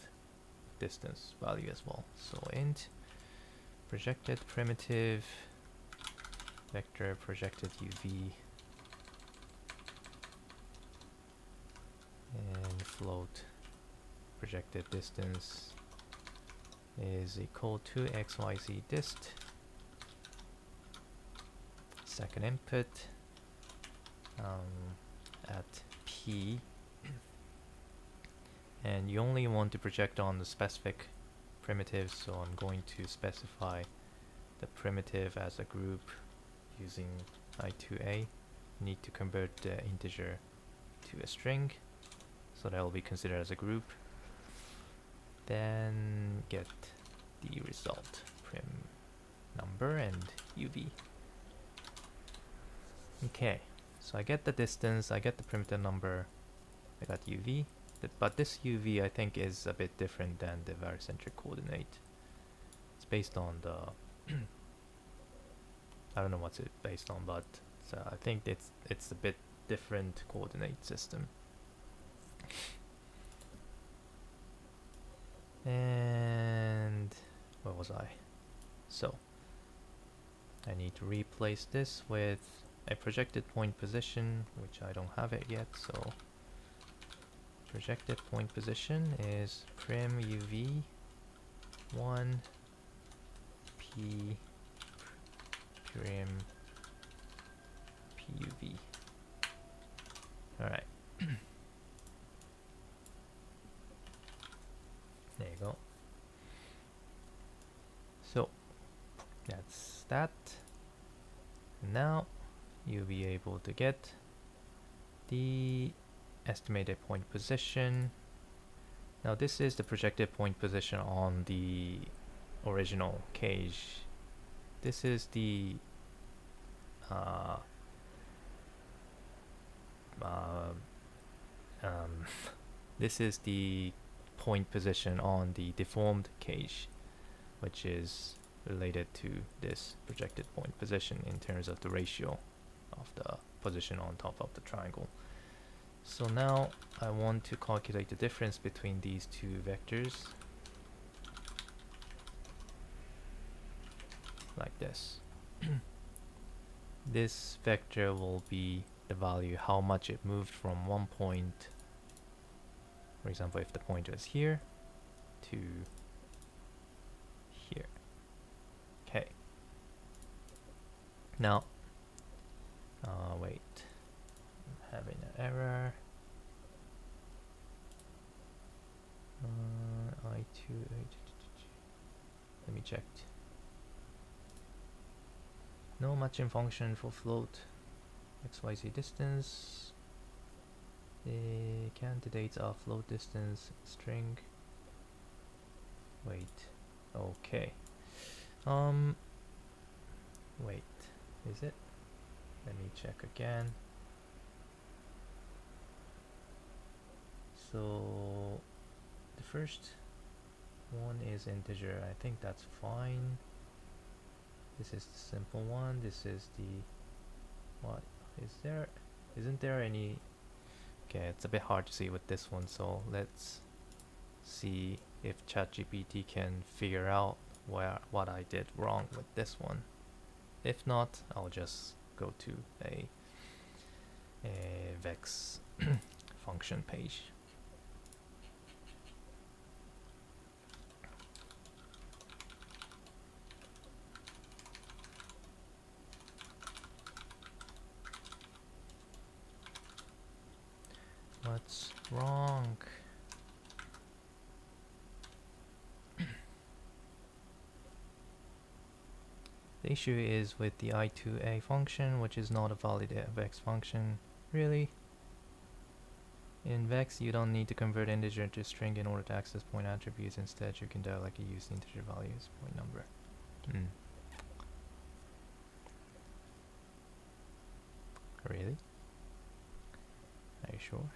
distance value as well. So int projected primitive vector projected uv and float projected distance is equal to xyz dist. Second input at p, and you only want to project on the specific primitive, so I'm going to specify the primitive as a group using I2A. Need to convert the integer to a string, so that will be considered as a group. Then get the result, prim number and uv. Okay, so I get the distance, I get the primitive number, I got uv, but this uv I think is a bit different than the barycentric coordinate. It's based on the I don't know what's it based on, but I think it's a bit different coordinate system. And where was I? So I need to replace this with a projected point position, which I don't have it yet. So projected point position is prim uv 1 p prim puv. All right. There you go. So that's that. Now you'll be able to get the estimated point position. Now this is the projected point position on the original cage. This is the this is the point position on the deformed cage, which is related to this projected point position in terms of the ratio of the position on top of the triangle. So now I want to calculate the difference between these two vectors like this. This vector will be the value how much it moved from one point. For example, if the point was here to here. Okay. Now, wait, I'm having an error. Let me check. No matching function for float xyz distance. The candidates are float distance string. Wait. Okay. Wait. Is it? Let me check again. So the first one is integer. I think that's fine. This is the simple one. This is the what is there? Isn't there any? Okay, it's a bit hard to see with this one, so let's see if ChatGPT can figure out what I did wrong with this one. If not, I'll just go to a vex function page. What's wrong? The issue is with the I2A function, which is not a valid vex function. Really? In vex, you don't need to convert integer to string in order to access point attributes. Instead, you can directly use the integer value as point number. Really? Are you sure?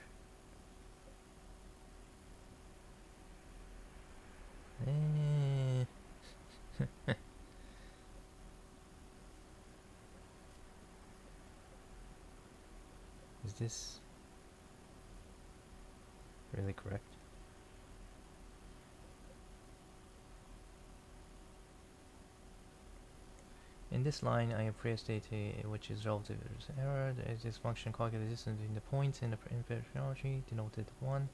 Is this really correct? In this line, I have pre-stated which is relative error. There is this function calculates the distance between the points in the input geometry denoted 1,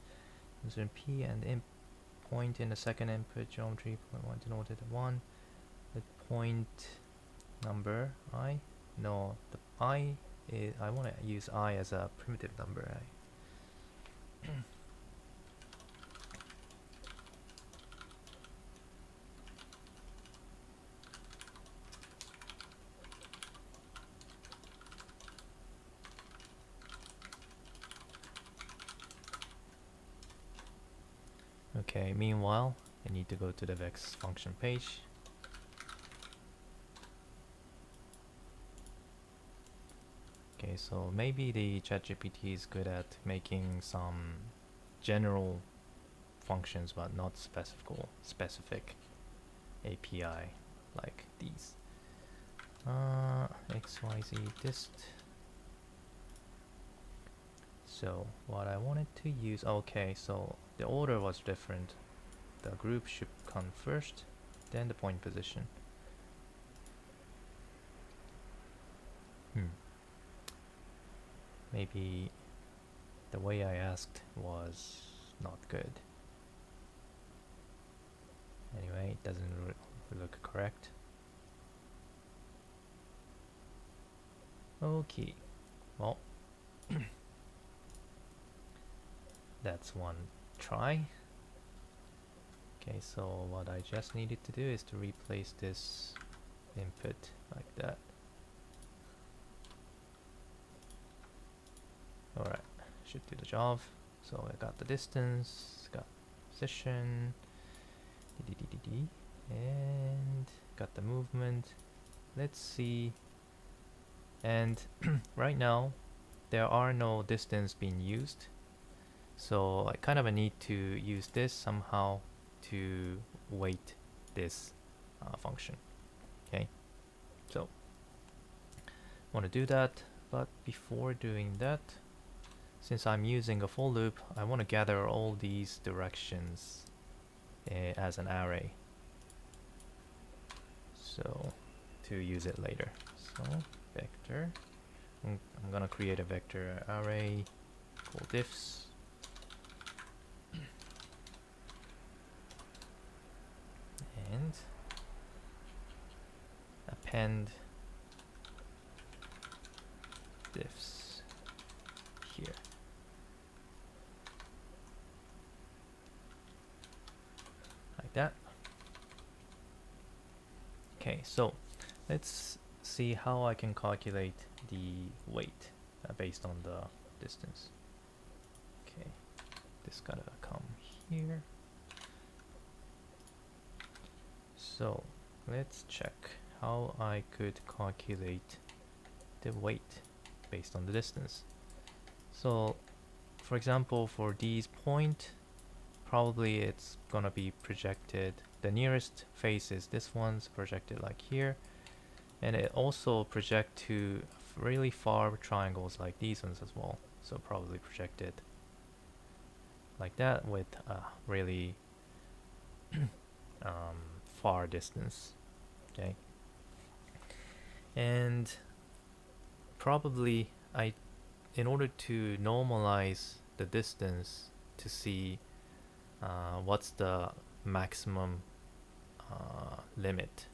insert P, and the point in the second input geometry point 1 denoted 1. The point number I, no, the I is, I want to use I as a primitive number. Okay, meanwhile, I need to go to the vex function page. Okay, so maybe the ChatGPT is good at making some general functions but not specific API like these. XYZ dist. So what I wanted to use, okay, so the order was different. The group should come first, then the point position. Maybe the way I asked was not good. Anyway, it doesn't look correct. Okay, well, that's one try. Okay, so what I just needed to do is to replace this input like that. Alright, should do the job. So I got the distance, got position, and got the movement. Let's see. And right now, there are no distance being used. So I kind of need to use this somehow to weight this function. Okay, so I want to do that, but before doing that, since I'm using a for loop, I want to gather all these directions as an array, so to use it later. So vector, I'm gonna create a vector array called diffs. And append diffs here. Like that. Okay, so let's see how I can calculate the weight based on the distance. Okay, this gotta come here. So let's check how I could calculate the weight based on the distance. So for example, for these point, probably it's gonna be projected, the nearest face is this one's projected like here, and it also project to really far triangles like these ones as well, so probably projected like that with a really far distance. Okay, and probably in order to normalize the distance to see what's the maximum limit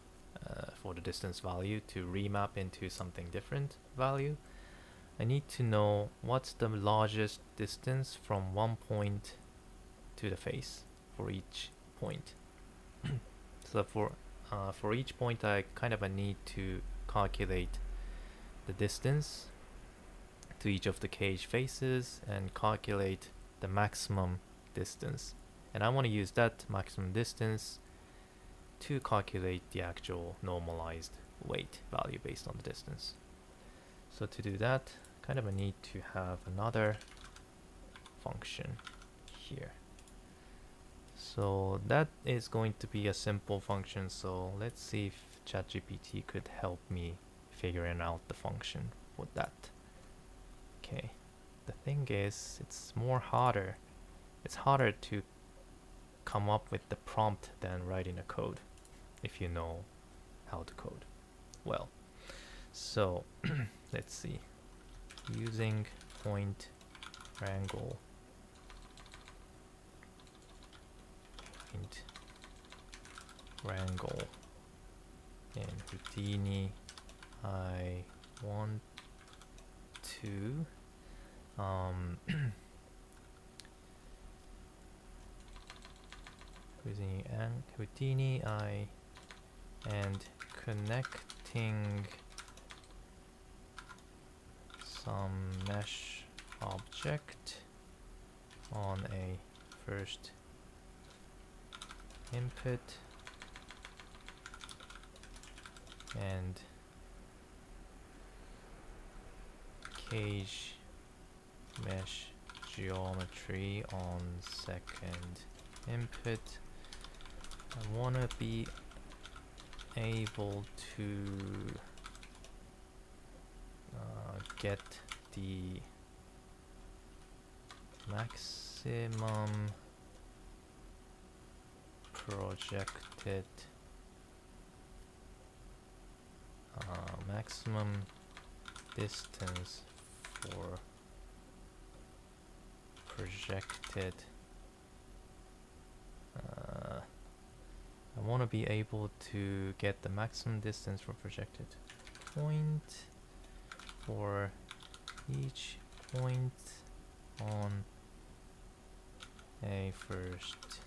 for the distance value to remap into something different value, I need to know what's the largest distance from one point to the face for each point. So for each point, I kind of need to calculate the distance to each of the cage faces and calculate the maximum distance. And I want to use that maximum distance to calculate the actual normalized weight value based on the distance. So to do that, kind of a need to have another function here. So that is going to be a simple function. So let's see if ChatGPT could help me figuring out the function for that. Okay, the thing is, it's harder. It's harder to come up with the prompt than writing a code if you know how to code well. So let's see. Using point wrangle in Houdini, I want to using Houdini and connecting some mesh object on a first input and cage mesh geometry on second input. I want to be able to get the maximum projected maximum distance for projected I want to be able to get the maximum distance for projected point for each point on a first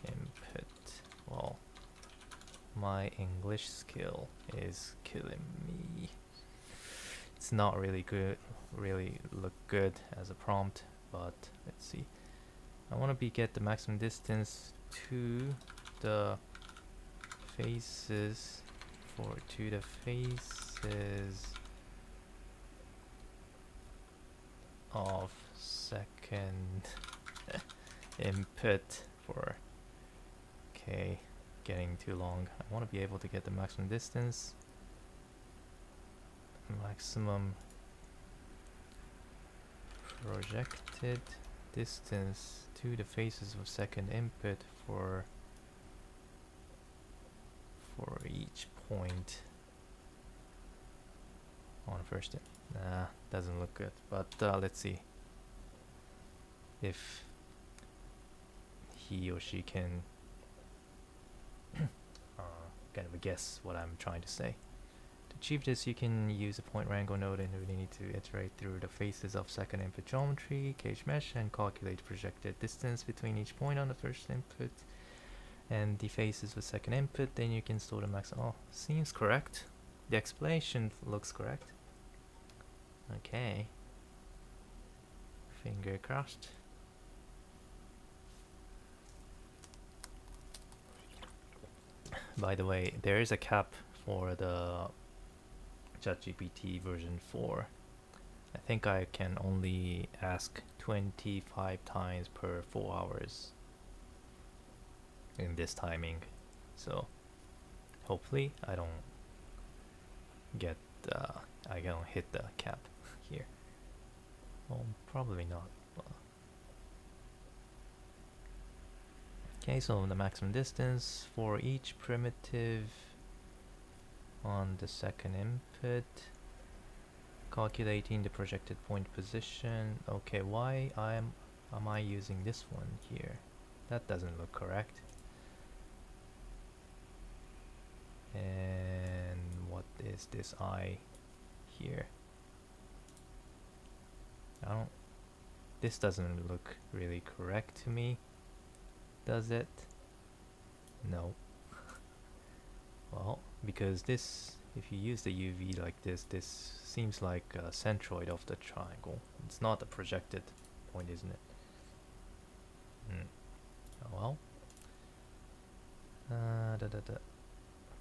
input. Well, my English skill is killing me. It's not really look good as a prompt, but let's see. I want to get the maximum distance to the faces of second input for getting too long. I want to be able to get the maximum distance, maximum projected distance to the faces of second input for each point on first input. Nah, doesn't look good, but let's see if he or she can kind of guess what I'm trying to say. To achieve this, you can use a point wrangle node and we need to iterate through the faces of second input geometry, cage mesh, and calculate projected distance between each point on the first input and the faces with second input. Then you can store the max. Oh, seems correct. The explanation looks correct. Okay. Finger crossed. By the way, there is a cap for the ChatGPT version 4. I think I can only ask 25 times per 4 hours in this timing. So hopefully I don't hit the cap here. Well, probably not. Okay, so the maximum distance for each primitive on the second input, calculating the projected point position. Okay, why am I using this one here? That doesn't look correct. And what is this I here? This doesn't look really correct to me, does it? No. Well, because this, if you use the UV like this, this seems like a centroid of the triangle. It's not a projected point, isn't it? Oh well.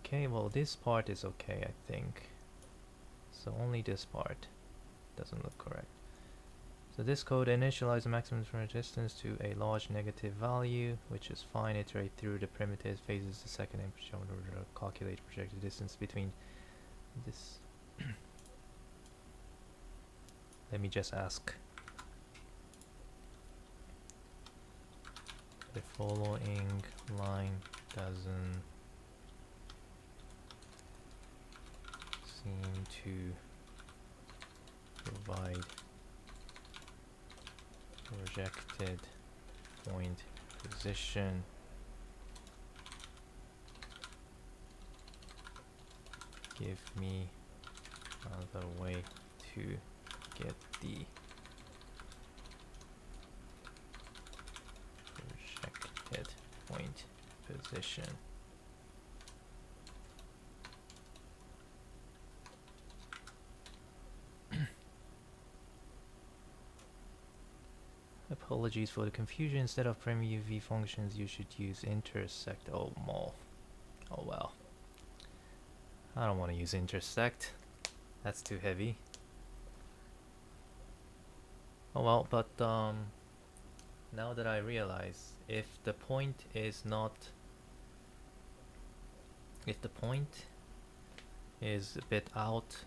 Okay, well this part is okay, I think. So only this part doesn't look correct. So this code initializes the maximum resistance to a large negative value, which is fine. Iterate through the primitives, phases the second input shown in order to calculate projected distance between this. Let me just ask. The following line doesn't seem to provide projected point position. Give me another way to get the projected point position. Apologies for the confusion. Instead of prim UV functions, you should use intersect. Oh, more. Oh well. I don't want to use intersect. That's too heavy. Oh well, but now that I realize, if the point is a bit out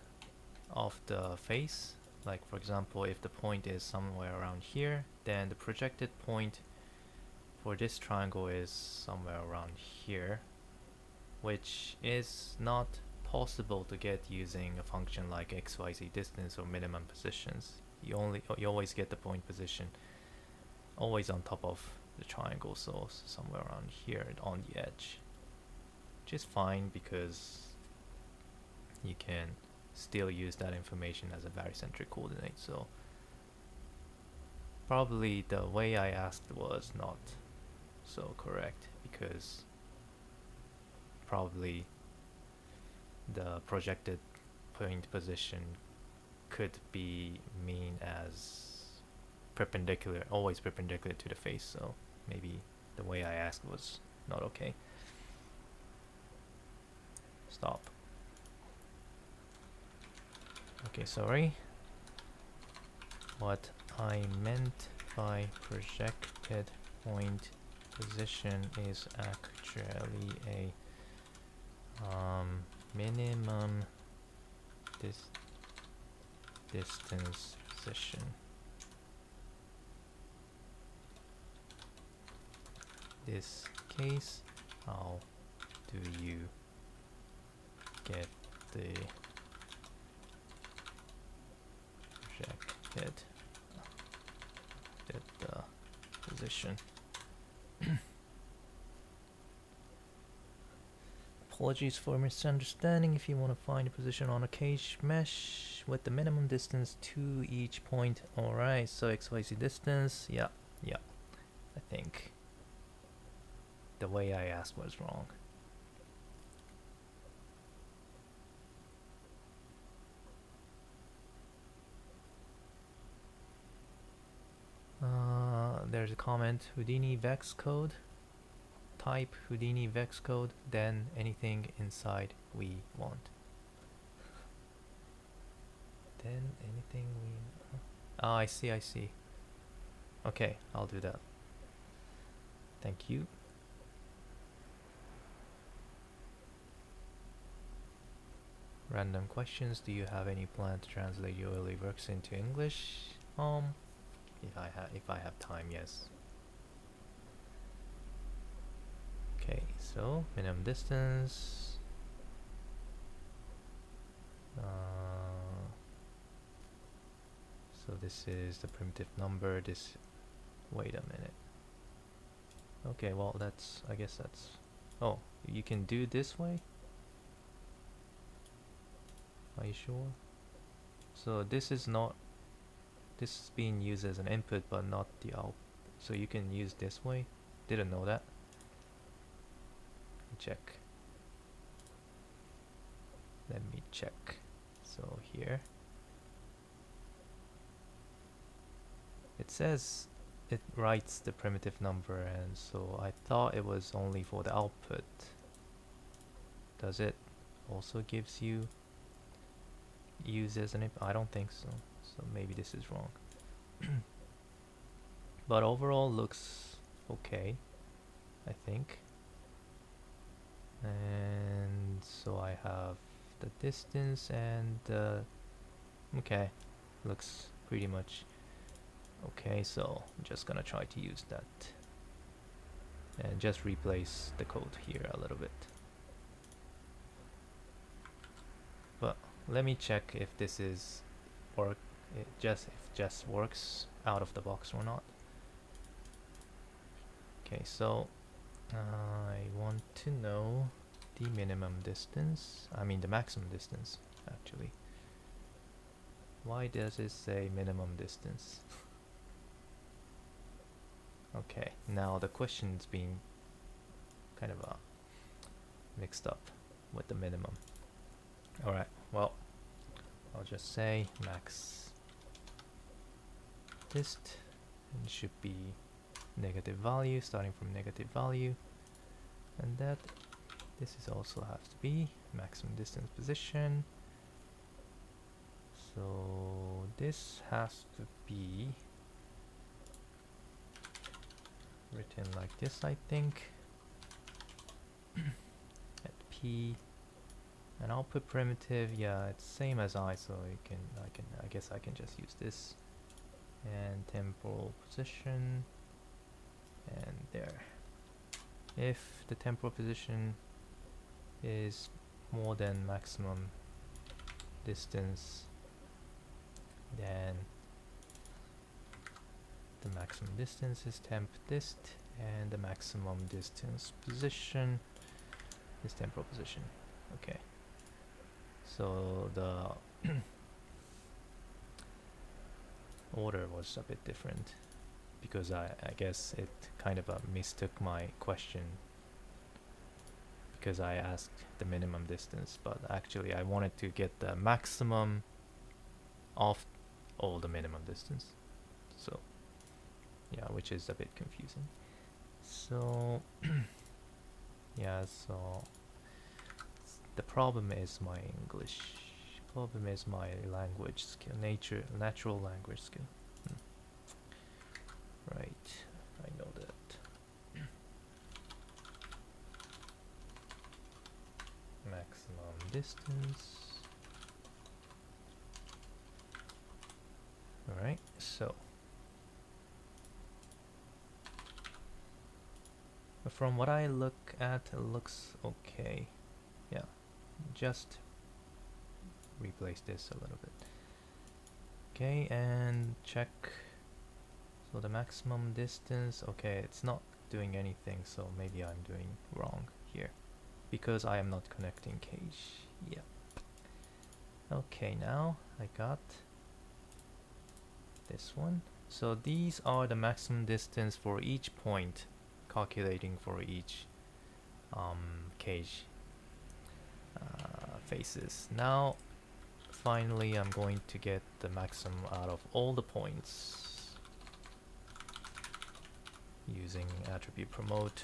of the face, like for example, if the point is somewhere around here, then the projected point for this triangle is somewhere around here, which is not possible to get using a function like xyz distance or minimum positions. You always get the point position always on top of the triangle, so somewhere around here on the edge, which is fine because you can still use that information as a barycentric coordinate. So probably the way I asked was not so correct, because probably the projected point position could be mean as perpendicular, always perpendicular to the face, so maybe the way I asked was not okay. Stop. Okay, sorry. What I meant by projected point position is actually a minimum distance position. This case, how do you get the projected position? Apologies for misunderstanding. If you want to find a position on a cage mesh with the minimum distance to each point. Alright, so XYZ distance. Yeah. I think the way I asked was wrong. There's a comment, Houdini vex code. Type Houdini vex code, then anything inside we want. Then anything we... Ah, I see. Okay, I'll do that. Thank you. Random questions. Do you have any plan to translate your early works into English? If I have time, yes. Okay, so minimum distance. So this is the primitive number. This, wait a minute. Okay, well that's, I guess that's, oh, you can do this way? Are you sure? So this is not, this is being used as an input but not the output. So you can use this way? Didn't know that. Check. Let me check. So here it says it writes the primitive number, and so I thought it was only for the output. Does it also gives you use as an input? I don't think so. So maybe this is wrong. But overall looks okay, I think. And so I have the distance and okay, looks pretty much okay. So I'm just gonna try to use that and just replace the code here a little bit. But let me check if this is work, if just works out of the box or not. Okay, so I want to know the minimum distance, I mean the maximum distance actually. Why does it say minimum distance? Okay, now the question's being kind of mixed up with the minimum. Alright, well, I'll just say max dist, and it should be negative value, starting from negative value, and that this is also has to be maximum distance position. So this has to be written like this, I think. At P, and output primitive, yeah, it's same as I, so I guess I can just use this, and temporal position, and there. If the temporal position is more than maximum distance, then the maximum distance is temp dist, and the maximum distance position is temporal position. Okay, so the order was a bit different because I guess it kind of mistook my question, because I asked the minimum distance, but actually I wanted to get the maximum of all the minimum distance. So yeah, which is a bit confusing. So yeah, so the problem is my English. Problem is my language skill, natural language skill. Right, I know that. Maximum distance. Alright, so from what I look at, it looks okay. Yeah, just replace this a little bit. Okay, and check. So the maximum distance, okay, it's not doing anything, so maybe I'm doing wrong here because I am not connecting cage. Yep. Okay, now I got this one. So these are the maximum distance for each point, calculating for each cage faces. Now finally I'm going to get the maximum out of all the points using attribute promote.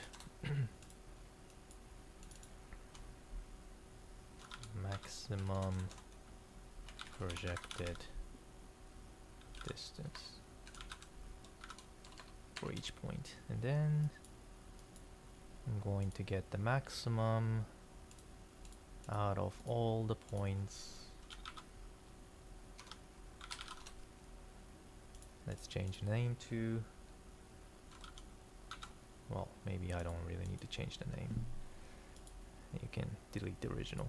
Maximum projected distance for each point, and then I'm going to get the maximum out of all the points. Let's change the name to, well, maybe I don't really need to change the name. You can delete the original.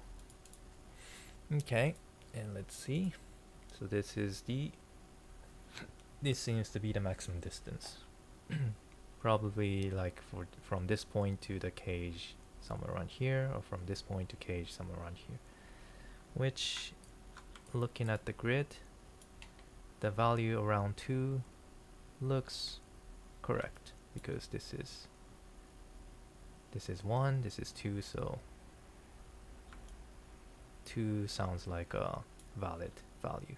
Okay, and let's see. So this is the this seems to be the maximum distance. Probably like from this point to the cage somewhere around here, or from this point to cage somewhere around here, which, looking at the grid, the value around 2 looks correct, because this is 1, this is 2, so 2 sounds like a valid value.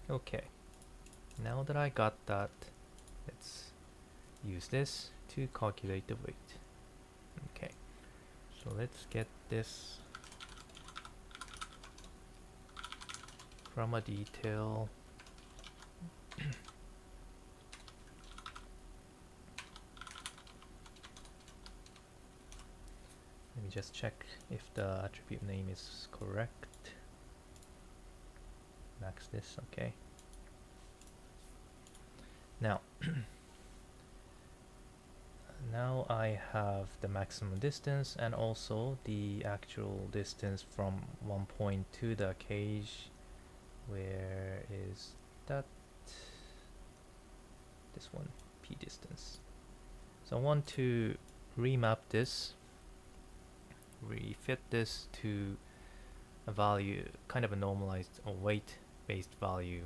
Okay, now that I got that, let's use this to calculate the weight. Okay, so let's get this from a detail. Let me just check if the attribute name is correct. Max this, okay. Now, now I have the maximum distance and also the actual distance from one point to the cage. Where is that? This one, P distance. So I want to remap this, refit this to a value, kind of a normalized or weight based value,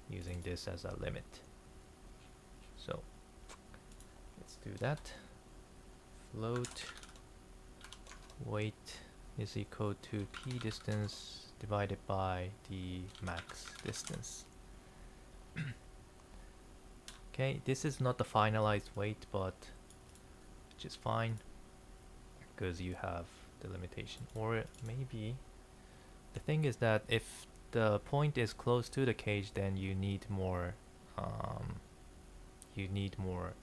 using this as a limit. So let's do that. Float weight is equal to P distance divided by the max distance. Okay, this is not the finalized weight, but which is fine because you have the limitation. Or maybe the thing is that if the point is close to the cage, then you need more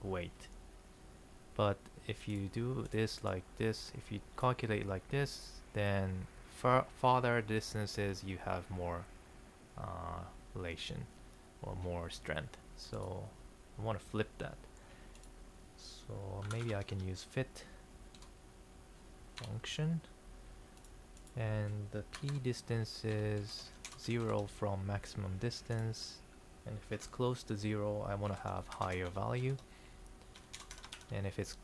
weight. But if you do this like this, if you calculate like this, then farther distances you have more relation or more strength. So I want to flip that. So maybe I can use fit function, and the P distance is 0 from maximum distance, and if it's close to 0 I want to have higher value, and if it's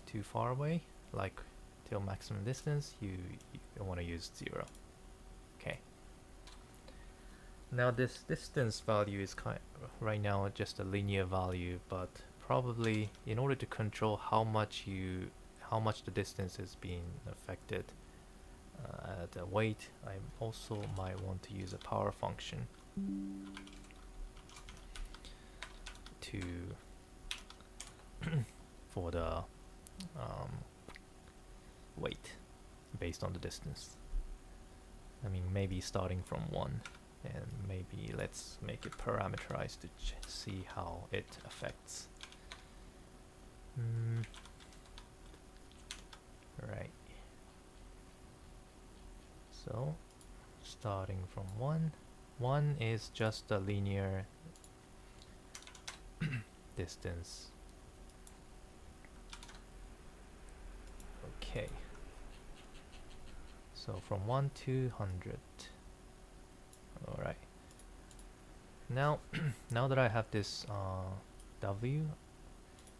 too far away, like till maximum distance, you want to use 0. Okay. Now this distance value is right now just a linear value, but probably in order to control how much the distance is being affected at the weight, I also might want to use a power function to for the weight based on the distance. I mean, maybe starting from 1, and maybe let's make it parameterized to see how it affects. Right. So starting from 1 is just a linear distance. Okay. So from 1 to 100. Alright. Now, now that I have this W,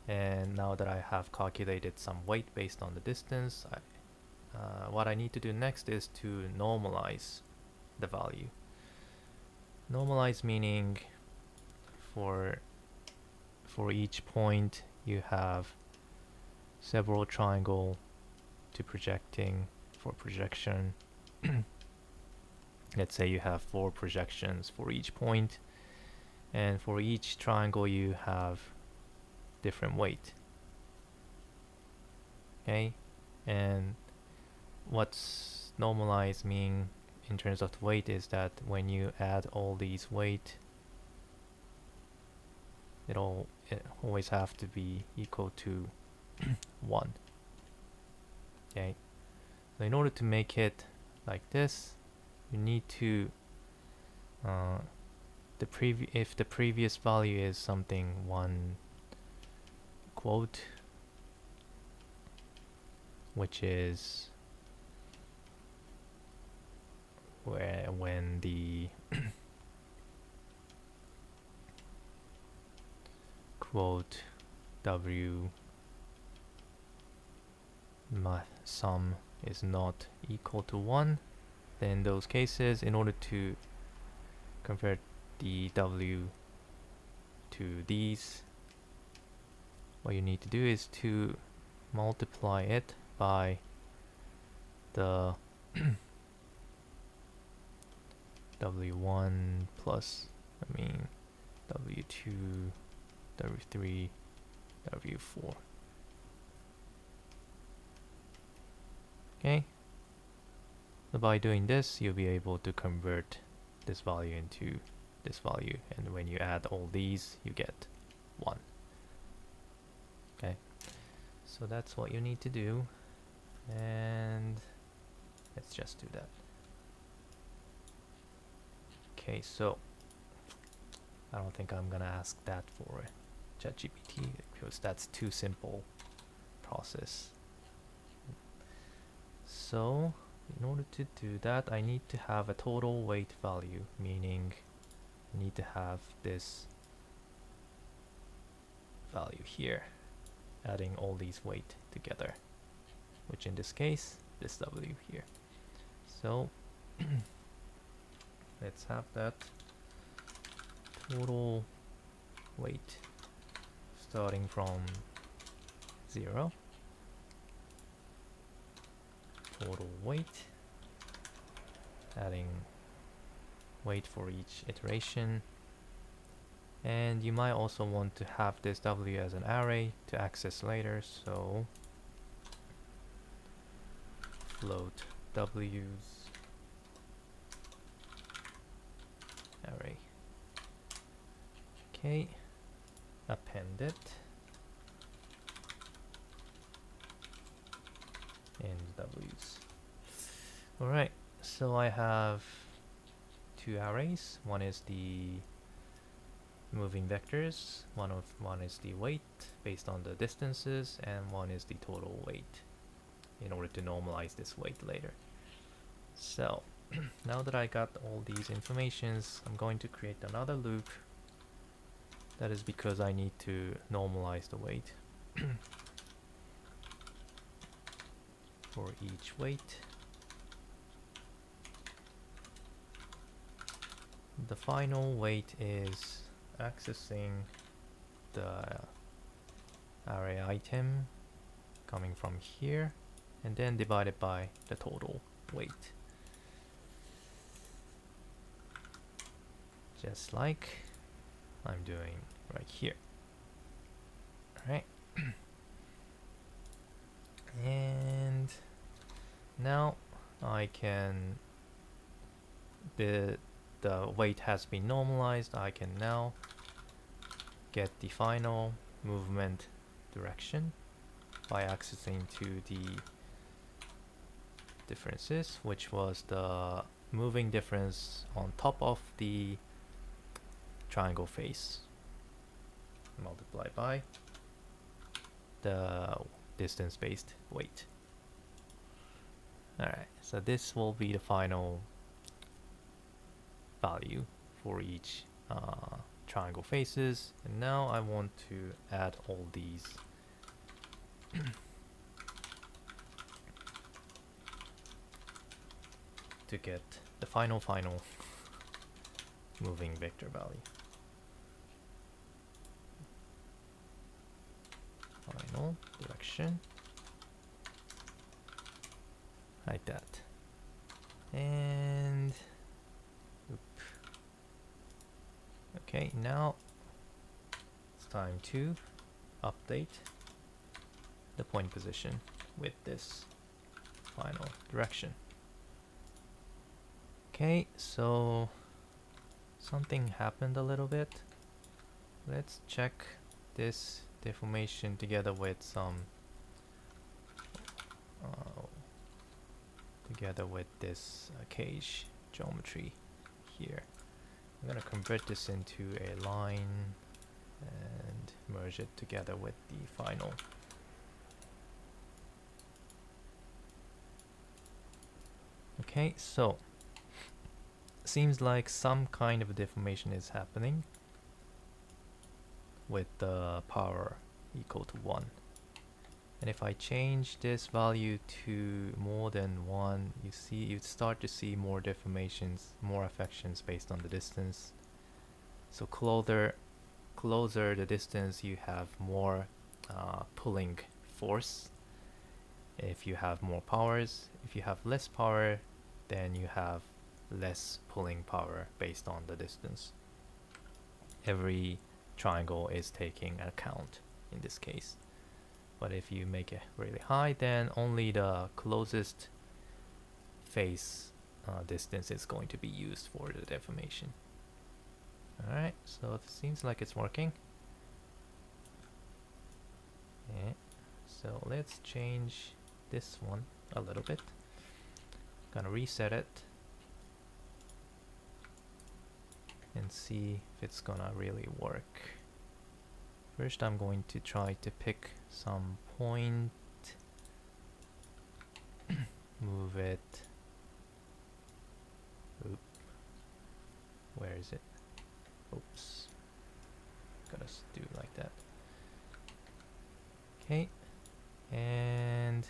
and now that I have calculated some weight based on the distance, what I need to do next is to normalize the value. Normalize meaning for each point you have several triangle to projecting for projection. Let's say you have 4 projections for each point, and for each triangle you have different weight. Okay, and what's normalized mean in terms of weight is that when you add all these weight, it always have to be equal to 1. Okay, so in order to make it like this, you need to if the previous value is something 1 quote, which is when the quote w sum is not equal to 1, then in those cases, in order to convert the w to these, what you need to do is to multiply it by the w1 plus, w2, w3, w4. Okay, so by doing this, you'll be able to convert this value into this value, and when you add all these, you get 1. Okay, so that's what you need to do, and let's just do that. Okay, so I don't think I'm gonna ask that for ChatGPT because that's too simple process. So in order to do that, I need to have a total weight value, meaning I need to have this value here, adding all these weight together, which in this case, this W here. So let's have that total weight starting from 0. Total weight, adding weight for each iteration, and you might also want to have this W as an array to access later, so float W's array. Okay, append it in W's. Alright, so I have two arrays. One is the moving vectors, one is the weight based on the distances, and one is the total weight in order to normalize this weight later. So now that I got all these informations, I'm going to create another loop. That is because I need to normalize the weight for each weight. The final weight is accessing the array item coming from here and then divided by the total weight. Just like I'm doing right here. Alright. And now I can, the weight has been normalized. I can now get the final movement direction by accessing to the differences, which was the moving difference on top of the triangle face multiplied by the distance-based weight. Alright, so this will be the final value for each triangle faces, and now I want to add all these to get the final moving vector value. Final direction, like that. And okay, now it's time to update the point position with this final direction. Okay, so something happened a little bit. Let's check this deformation together with some together with this cage geometry here. I'm gonna convert this into a line and merge it together with the final. Okay, so seems like some kind of a deformation is happening. with the power equal to 1. And if I change this value to more than 1, you start to see more deformations, more affections based on the distance. So closer the distance, you have more pulling force. If you have more powers, if you have less power, then you have less pulling power based on the distance. Every triangle is taking account in this case. But if you make it really high, then only the closest face distance is going to be used for the deformation. Alright, so it seems like it's working. Yeah. So let's change this one a little bit. Gonna reset it and see if it's gonna really work. First I'm going to try to pick some point, move it. Oop. Where is it? Oops. Gotta do it like that. Okay. And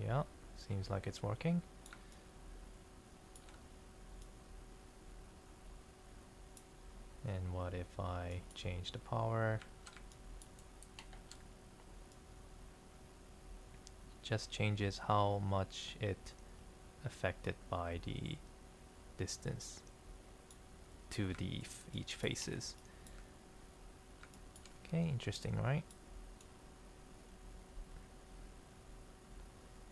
yeah, seems like it's working. And what if I change the power? Just changes how much it affected by the distance to the each faces. Okay, interesting, right?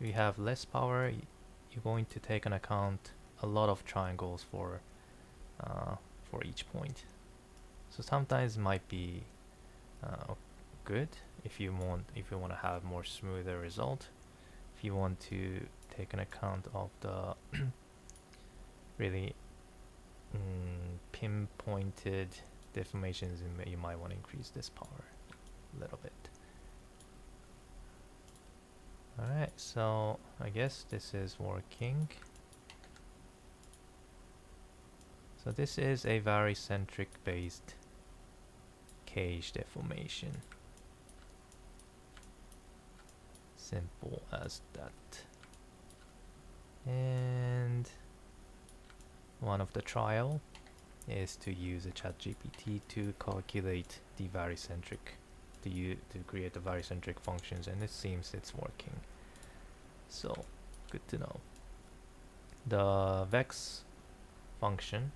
If you have less power, you're going to take into account a lot of triangles for each point. So sometimes it might be good if you want to have more smoother result. If you want to take an account of the really pinpointed deformations, you might want to increase this power a little bit. Alright, so I guess this is working. So this is a barycentric based cage deformation. Simple as that. And one of the trial is to use a ChatGPT to calculate the barycentric, to create the barycentric functions, and it seems it's working. So good to know. The vex function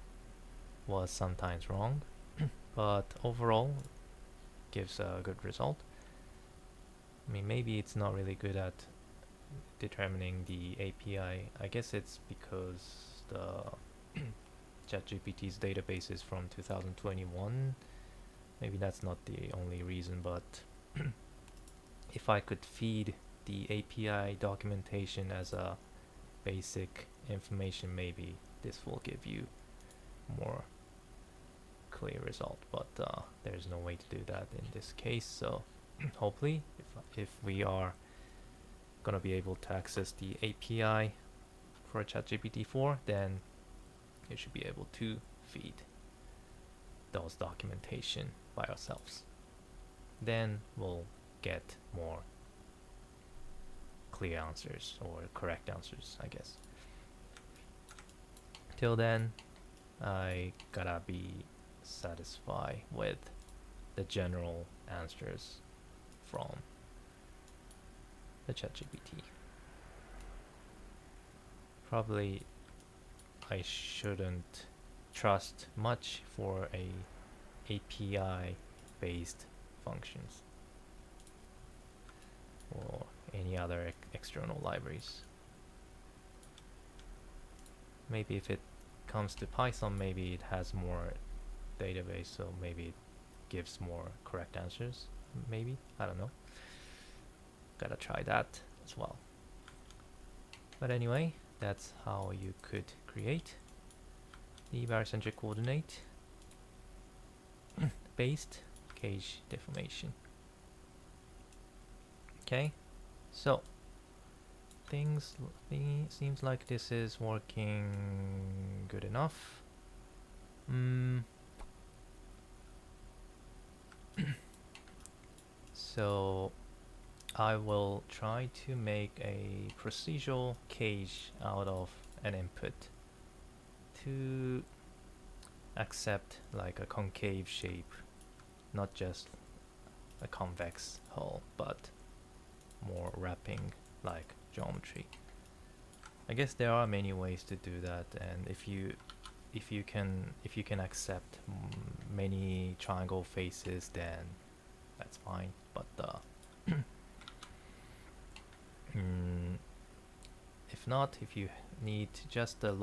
was sometimes wrong, but overall gives a good result. I mean, maybe it's not really good at determining the API. I guess it's because the ChatGPT's database is from 2021. Maybe that's not the only reason, but if I could feed the API documentation as a basic information, maybe this will give you more clear result, but there's no way to do that in this case. So hopefully if we are gonna be able to access the API for ChatGPT 4, then you should be able to feed those documentation by ourselves. Then we'll get more clear answers or correct answers, I guess. Till then, I gotta be satisfied with the general answers from the ChatGPT. Probably I shouldn't trust much for a API based functions or any other external libraries. Maybe if it comes to Python, maybe it has more database, so maybe it gives more correct answers. Maybe, I don't know. Gotta try that as well. But anyway, that's how you could create the barycentric coordinate based cage deformation. Okay, so seems like this is working good enough. So I will try to make a procedural cage out of an input to accept like a concave shape, not just a convex hull, but more wrapping like geometry. I guess there are many ways to do that, and if you can accept many triangle faces, then that's fine. But if not, if you need just a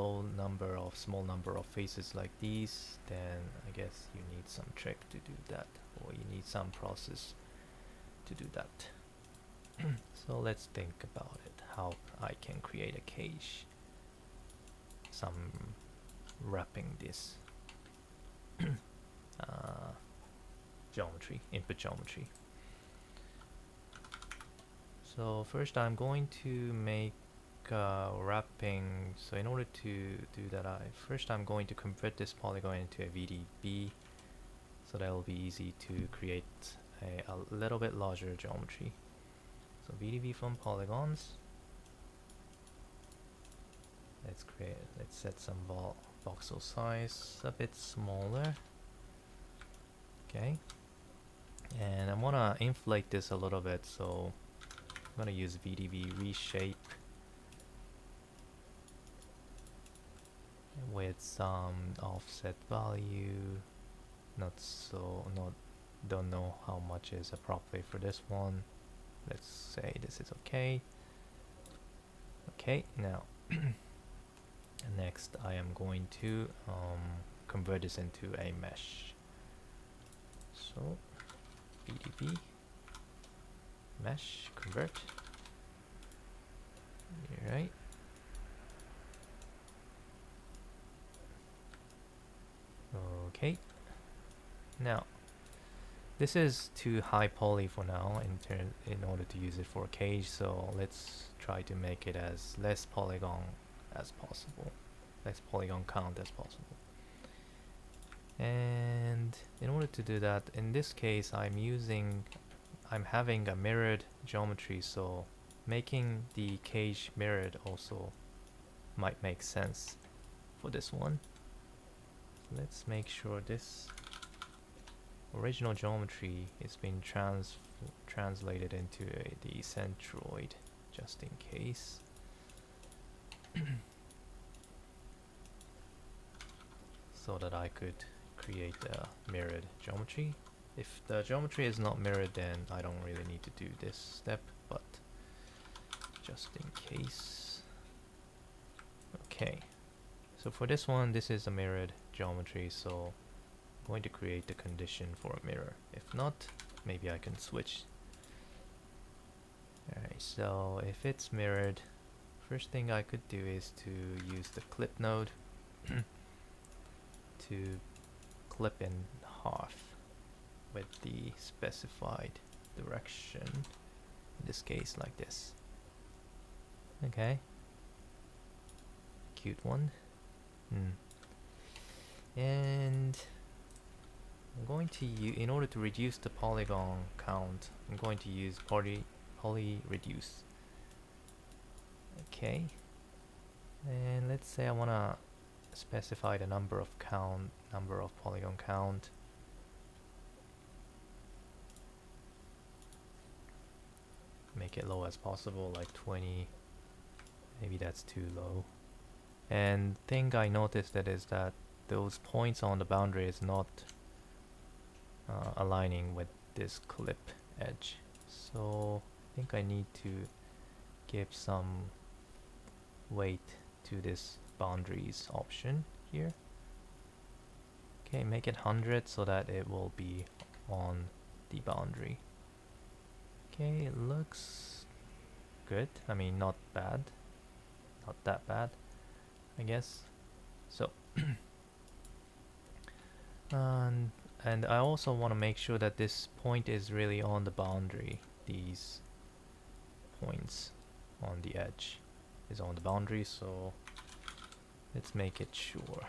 small number of faces like these, then I guess you need some trick to do that, or you need some process to do that. So let's think about it, how I can create a cage, some wrapping this geometry, input geometry. So first I'm going to make wrapping. So in order to do that, I'm going to convert this polygon into a VDB, so that will be easy to create a little bit larger geometry. So VDB from polygons. Let's set some voxel size a bit smaller. Okay. And I want to inflate this a little bit, so I'm going to use VDB reshape with some offset value. Don't know how much is appropriate for this one. Let's say this is okay. Okay, now next I am going to convert this into a mesh. So VDB mesh convert. Right. Okay. Now this is too high poly for now in order to use it for a cage, so let's try to make it as less polygon as possible, less polygon count as possible. And in order to do that, in this case I'm having a mirrored geometry, so making the cage mirrored also might make sense for this one. So let's make sure this original geometry is being translated into the centroid, just in case. So that I could create a mirrored geometry. If the geometry is not mirrored, then I don't really need to do this step, but just in case. Okay, so for this one, this is a mirrored geometry, so I'm going to create the condition for a mirror. If not, maybe I can switch. Alright, so if it's mirrored, first thing I could do is to use the clip node to clip in half with the specified direction, in this case like this. Okay, cute one. And I'm going to in order to reduce the polygon count, I'm going to use poly reduce. Okay, and let's say I want to specify the number of polygon count. Make it low as possible, like 20. Maybe that's too low. And thing I noticed that is that those points on the boundary is not aligning with this clip edge, so I think I need to give some weight to this boundaries option here. Okay, make it 100 so that it will be on the boundary. Okay, it looks good. I mean, not bad, not that bad, I guess. So and I also want to make sure that this point is really on the boundary. These points on the edge is on the boundary, so let's make it sure.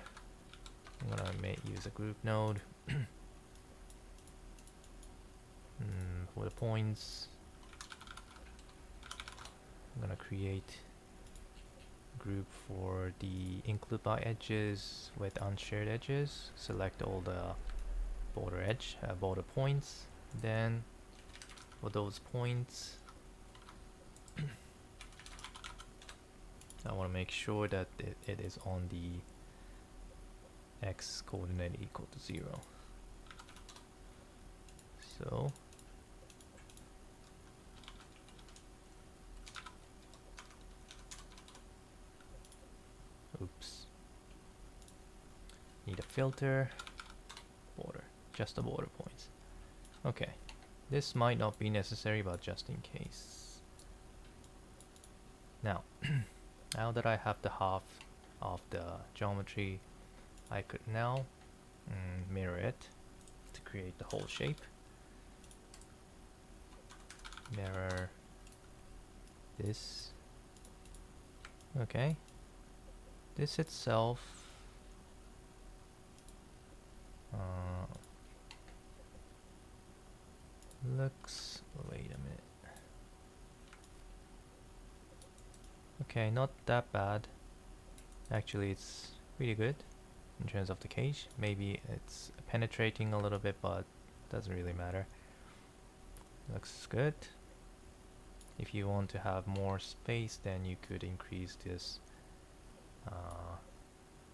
I'm gonna use a group node for the points, I'm gonna create a group for the include by edges with unshared edges. Select all the border points. Then for those points, I want to make sure that it is on the x coordinate equal to 0. So oops, need a filter, border, just the border points. Okay, this might not be necessary, but just in case. Now now that I have the half of the geometry, I could now mirror it to create the whole shape. Mirror this. Okay, this itself looks, wait a minute. Okay, not that bad. Actually, it's really good in terms of the cage. Maybe it's penetrating a little bit, but doesn't really matter. Looks good. If you want to have more space, then you could increase this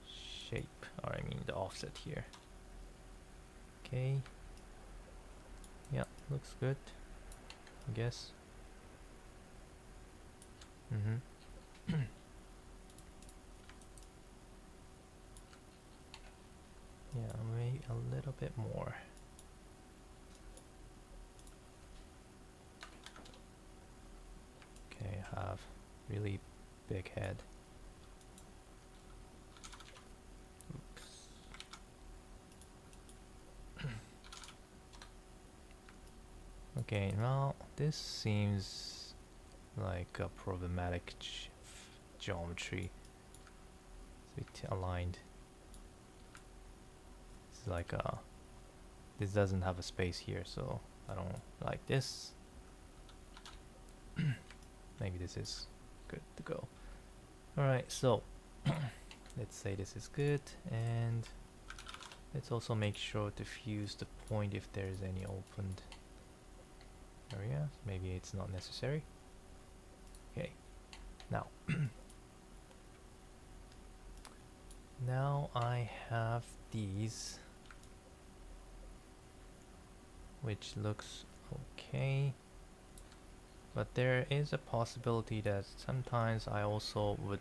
shape, or I mean the offset here. Okay. Yeah, looks good, I guess. Yeah, maybe a little bit more. Okay, I have really big head. Oops. Okay, now this seems like a problematic geometry. It's a bit aligned. It's like this doesn't have a space here, so I don't like this. Maybe this is good to go. Alright, so let's say this is good, and let's also make sure to fuse the point if there is any opened area. Maybe it's not necessary. Okay, now now I have these, which looks okay, but there is a possibility that sometimes I also would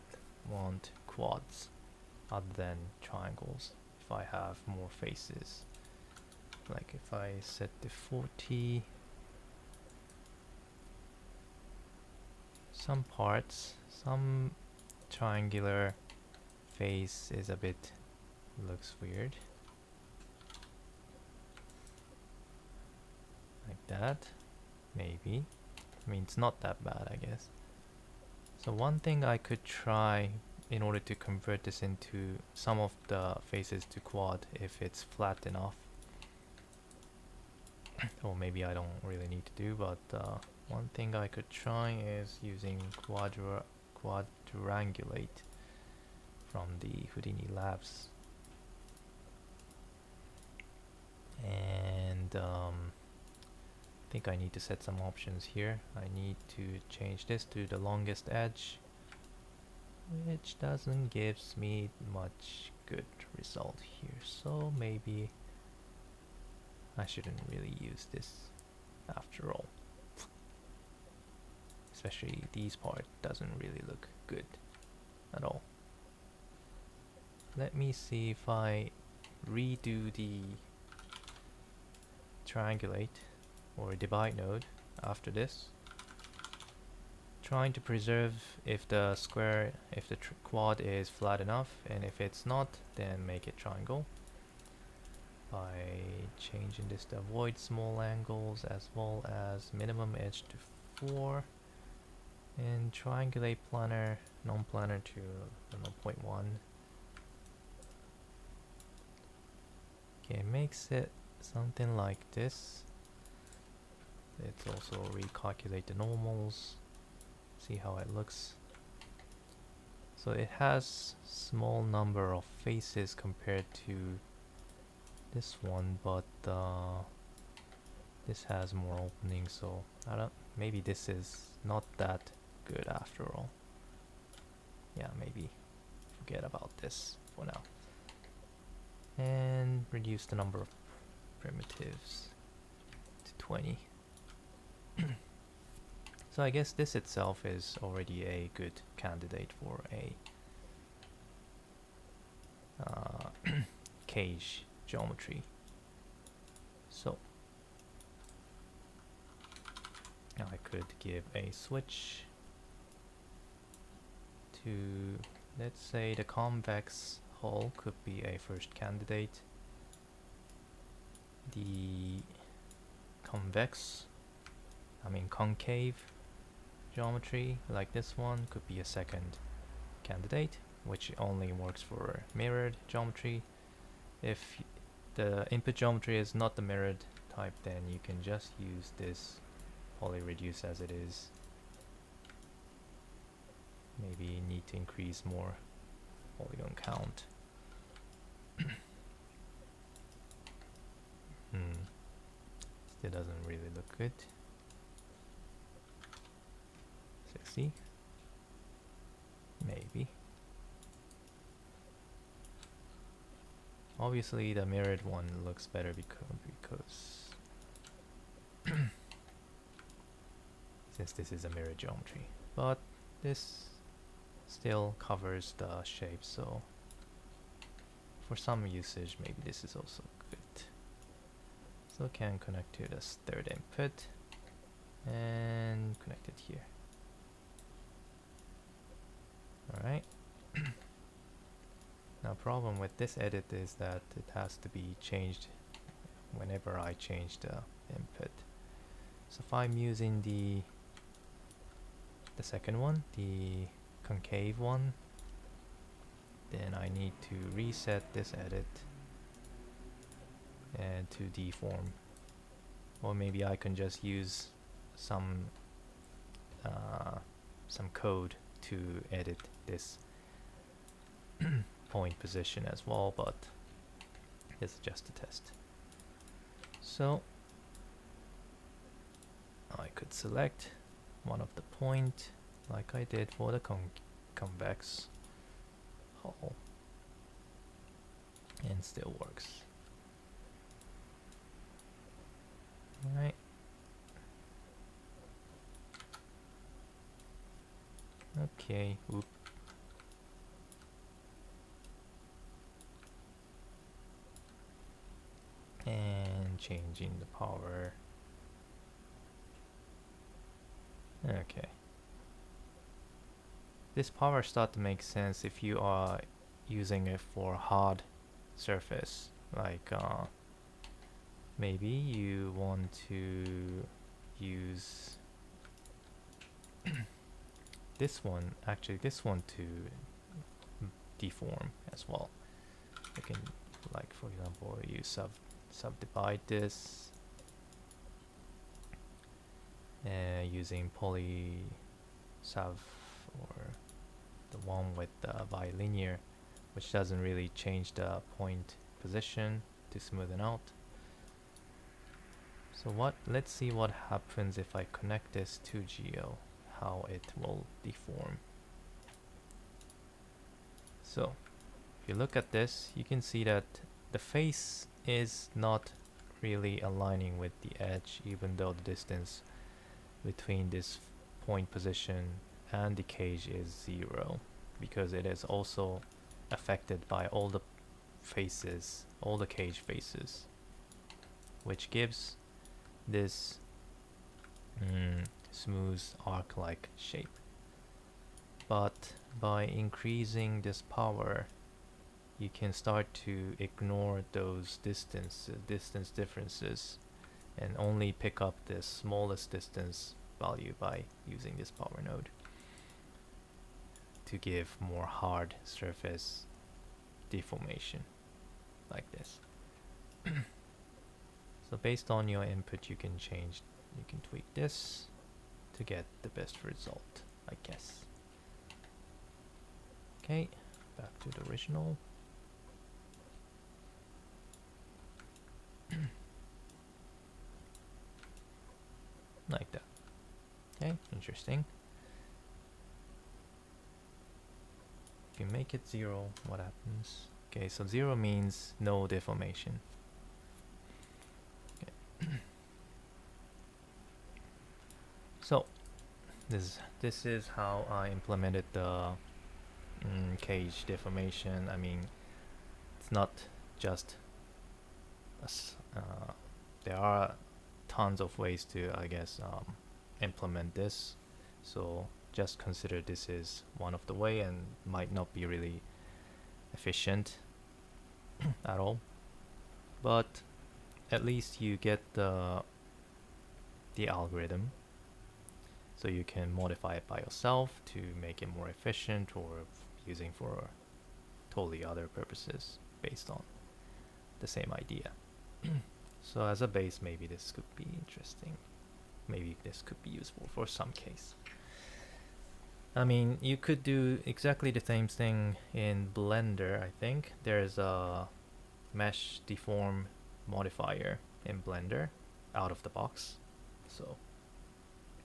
want quads other than triangles if I have more faces. Like if I set the 40, some parts, some triangular face is a bit, looks weird. Like that, maybe. I mean, it's not that bad, I guess. So one thing I could try in order to convert this into some of the faces to quad, if it's flat enough, or maybe I don't really need to do, but one thing I could try is using quadrangulate from the Houdini labs. And I think I need to set some options here. I need to change this to the longest edge, which doesn't gives me much good result here, so maybe I shouldn't really use this after all. Especially these part doesn't really look good at all. Let me see if I redo the triangulate or divide node after this, trying to preserve if the square, if the quad is flat enough, and if it's not, then make it triangle by changing this to avoid small angles as well as minimum edge to 4, and triangulate planar, non-planar to 0.1. Okay, makes it something like this. let's also recalculate the normals, see how it looks. So it has small number of faces compared to this one, but this has more openings, so I don't, maybe this is not that good after all. Yeah, maybe forget about this for now. And reduce the number of primitives to 20. So I guess this itself is already a good candidate for a cage geometry. So now I could give a switch to, let's say, the convex hull could be a first candidate. The concave geometry like this one could be a second candidate, which only works for mirrored geometry. If the input geometry is not the mirrored type, then you can just use this polyreduce as it is. Maybe need to increase more polygon count. Still doesn't really look good. 60? Maybe. Obviously the mirrored one looks better because since this is a mirrored geometry. But this still covers the shape, so for some usage maybe this is also good. So can connect to this third input and connect it here. Alright. Now problem with this edit is that it has to be changed whenever I change the input. So if I'm using the second one, the concave one, then I need to reset this edit and to deform. Or maybe I can just use some code to edit this point position as well, but it's just a test. So I could select one of the point like I did for the convex hull, and still works. Alright. Okay, oop. And changing the power. Okay. This power start to make sense if you are using it for hard surface, like maybe you want to use this one to deform as well. You can, like, for example, you subdivide this using poly sub, or the one with the bilinear, which doesn't really change the point position to smoothen out. So let's see what happens if I connect this to Geo, how it will deform. So if you look at this, you can see that the face is not really aligning with the edge, even though the distance between this point position and the cage is 0, because it is also affected by all the faces, all the cage faces, which gives this smooth arc-like shape. But by increasing this power, you can start to ignore those distance differences and only pick up the smallest distance value by using this power node to give more hard surface deformation like this. So based on your input, you can change you can tweak this to get the best result, I guess. Okay, back to the original. Like that. Okay, interesting. If you make it 0, what happens? Okay, so 0 means no deformation. Okay. So this is how I implemented the cage deformation. I mean, it's not just there are tons of ways to, I guess, implement this. So just consider this is one of the way, and might not be really efficient at all. But at least you get the algorithm, so you can modify it by yourself to make it more efficient, or using for totally other purposes based on the same idea. So as a base, maybe this could be interesting. Maybe this could be useful for some case. I mean, you could do exactly the same thing in Blender, I think. There's a Mesh Deform Modifier in Blender out of the box. So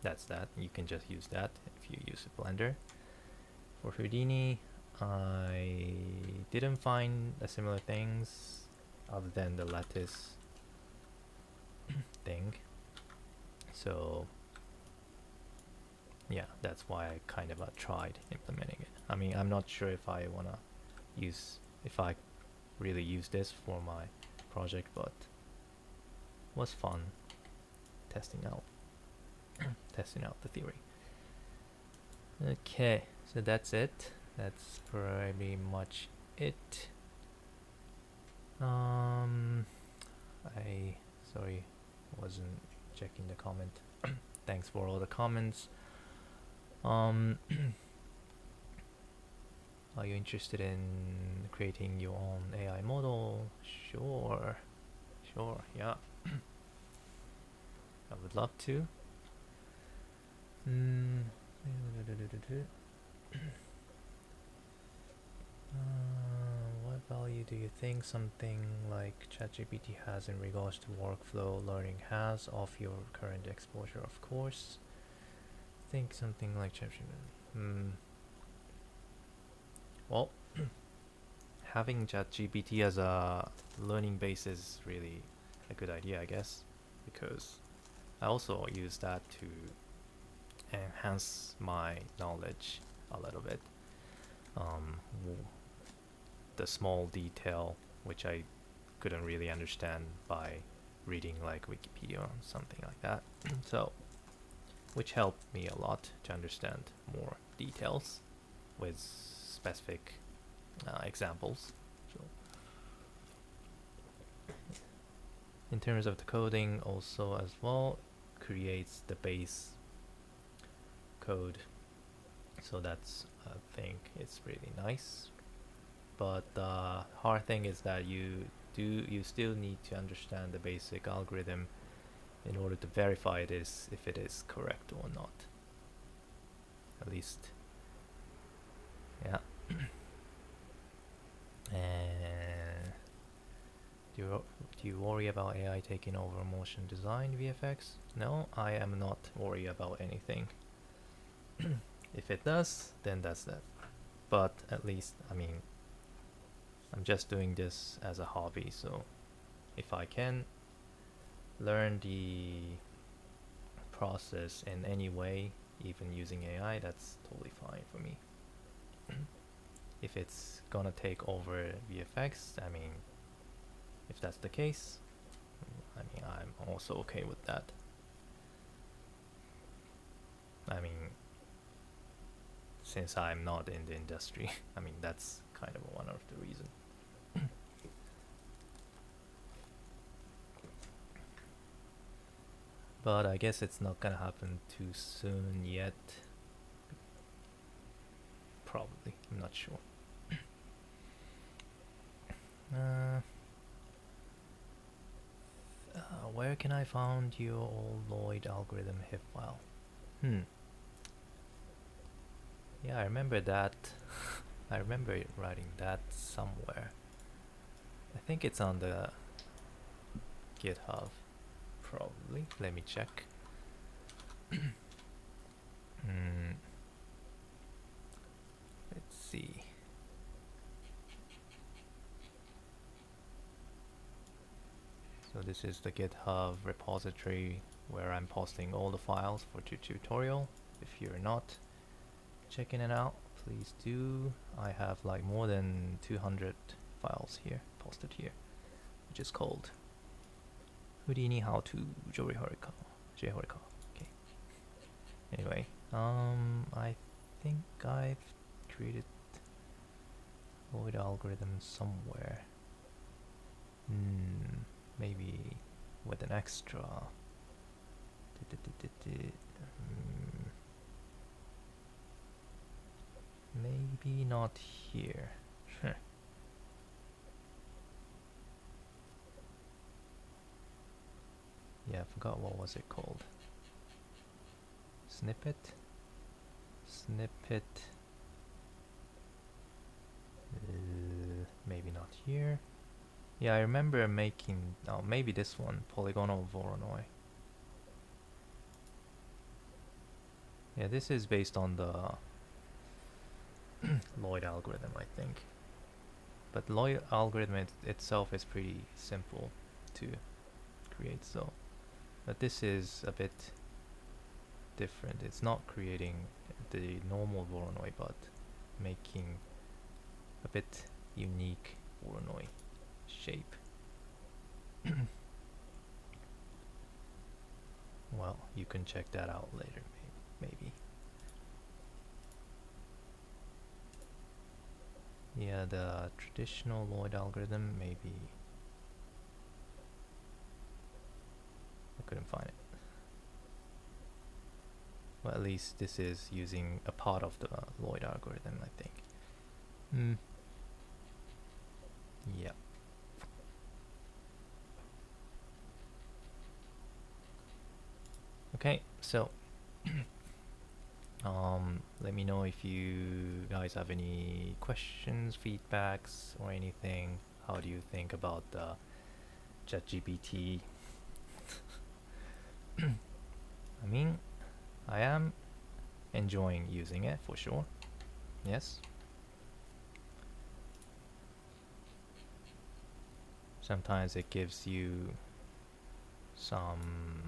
that's that. You can just use that if you use a Blender. For Houdini, I didn't find similar things other than the lattice thing. So yeah, that's why I kind of tried implementing it. I mean, I'm not sure if I wanna if I really use this for my project, but it was fun testing out the theory. Okay, so that's it. That's pretty much it. I sorry, wasn't checking the comment. Thanks for all the comments. Are you interested in creating your own AI model? Sure, yeah. I would love to. What value do you think something like ChatGPT has in regards to workflow learning has of your current exposure? Of course. Think something like ChatGPT. Well, having ChatGPT as a learning base is really a good idea, I guess, because I also use that to enhance my knowledge a little bit. The small detail which I couldn't really understand by reading like Wikipedia or something like that. So, which helped me a lot to understand more details with specific examples. So, in terms of the coding, also as well, creates the base code. So that's, I think, it's really nice. But the hard thing is that you still need to understand the basic algorithm in order to verify this if it is correct or not. At least, yeah. And do you worry about AI taking over motion design VFX? No, I am not worried about anything. If it does, then that's that. But at least, I mean, I'm just doing this as a hobby, so if I can learn the process in any way, even using AI, that's totally fine for me. If it's gonna take over VFX, I mean, if that's the case, I mean, I'm also okay with that. I mean, since I'm not in the industry, I mean, that's kind of one of the reasons. But I guess it's not gonna happen too soon yet. Probably, I'm not sure. Where can I find your Lloyd algorithm HIF file? Yeah, I remember that. I remember writing that somewhere. I think it's on the GitHub, probably. Let me check. Let's see. So this is the GitHub repository where I'm posting all the files for the tutorial. If you're not checking it out, please do. I have like more than 200 files here, posted here, which is called Houdini How to Horikawa. Okay. Anyway, I think I've created Lloyd algorithm somewhere. Maybe with an extra. Maybe not here. Yeah, I forgot what was it called. Snippet. Maybe not here. Yeah, I remember making. Oh, maybe this one, polygonal Voronoi. Yeah, this is based on the Lloyd algorithm, I think. But Lloyd algorithm itself is pretty simple to create, so. But this is a bit different. It's not creating the normal Voronoi, but making a bit unique Voronoi shape. Well, you can check that out later, maybe. Yeah, the traditional Lloyd algorithm, maybe. I couldn't find it. Well, at least this is using a part of the Lloyd algorithm, I think. Yeah. Okay, so let me know if you guys have any questions, feedbacks, or anything. How do you think about the ChatGPT? I mean, I am enjoying using it for sure. Yes. Sometimes it gives you some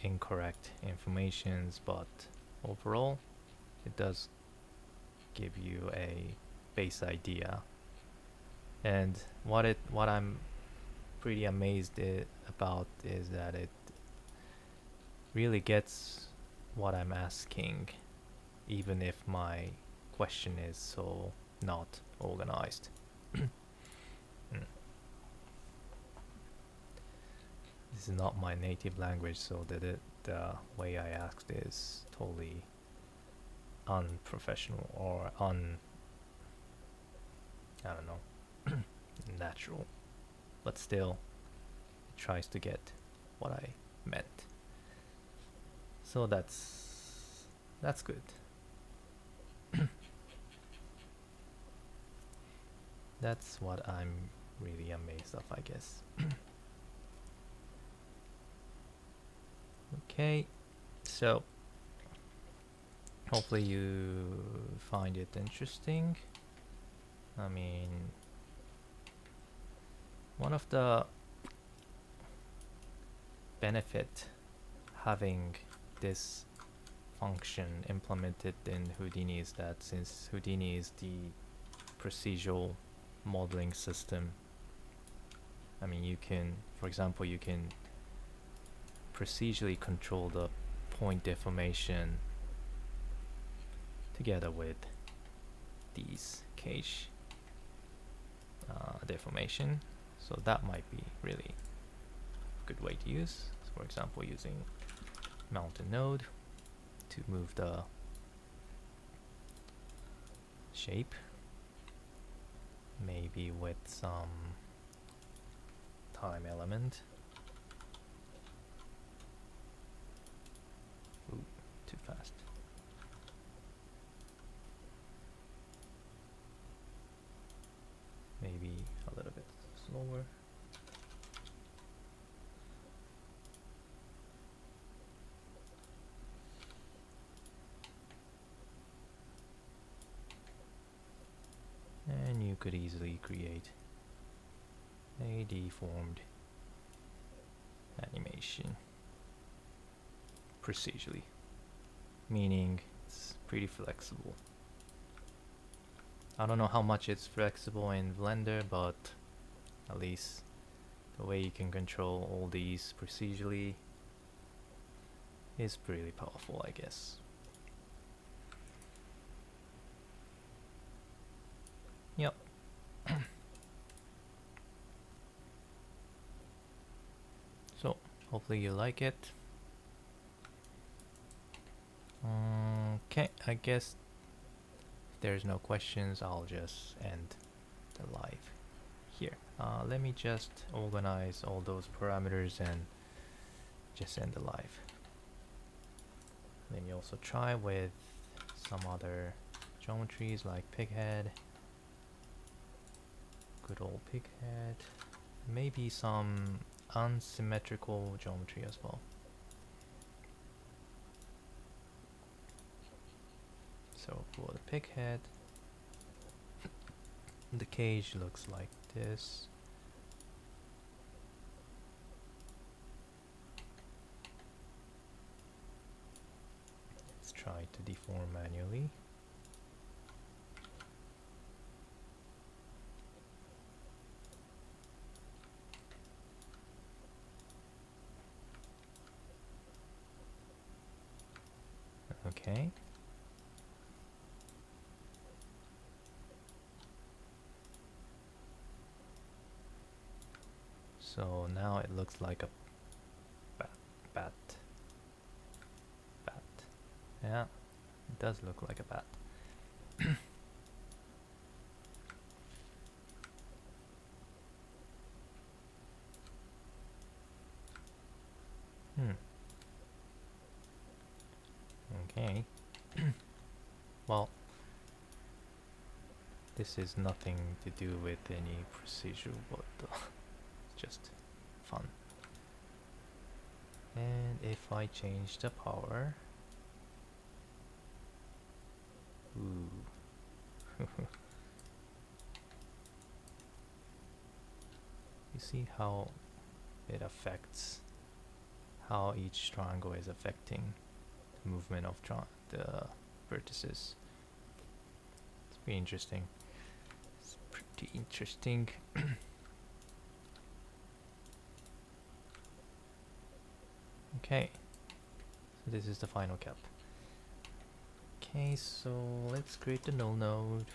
incorrect informations, but overall it does give you a base idea. And what I'm pretty amazed about is that it really gets what I'm asking, even if my question is so not organized. This is not my native language, so the way I asked is totally unprofessional or I don't know, natural. But still, it tries to get what I meant. So that's good. That's what I'm really amazed of, I guess. Okay, so hopefully you find it interesting. I mean, one of the benefit having this function implemented in Houdini is that since Houdini is the procedural modeling system, I mean, you can, for example, you can procedurally control the point deformation together with these cage deformation. So that might be really a good way to use. So for example, using mountain node to move the shape, maybe with some time element. Ooh, too fast. Maybe a little bit slower. And you could easily create a deformed animation procedurally, meaning it's pretty flexible. I don't know how much it's flexible in Blender, but at least the way you can control all these procedurally is pretty powerful, I guess. Yep. So, hopefully you like it. Okay, I guess if there's no questions, I'll just end the live here. Let me just organize all those parameters and just end the live. Let me also try with some other geometries like pig head. Good old pig head. Maybe some unsymmetrical geometry as well. So for the pig head, the cage looks like this. Let's try to deform manually. Okay. So now it looks like a bat. Yeah, it does look like a bat. Okay. Well, this is nothing to do with any procedure, but it's just fun. And if I change the power, ooh. You see how it affects, how each triangle is affecting the movement of the vertices. It's pretty interesting. It's pretty interesting. Okay, so this is the final cap. Okay, so let's create the null node.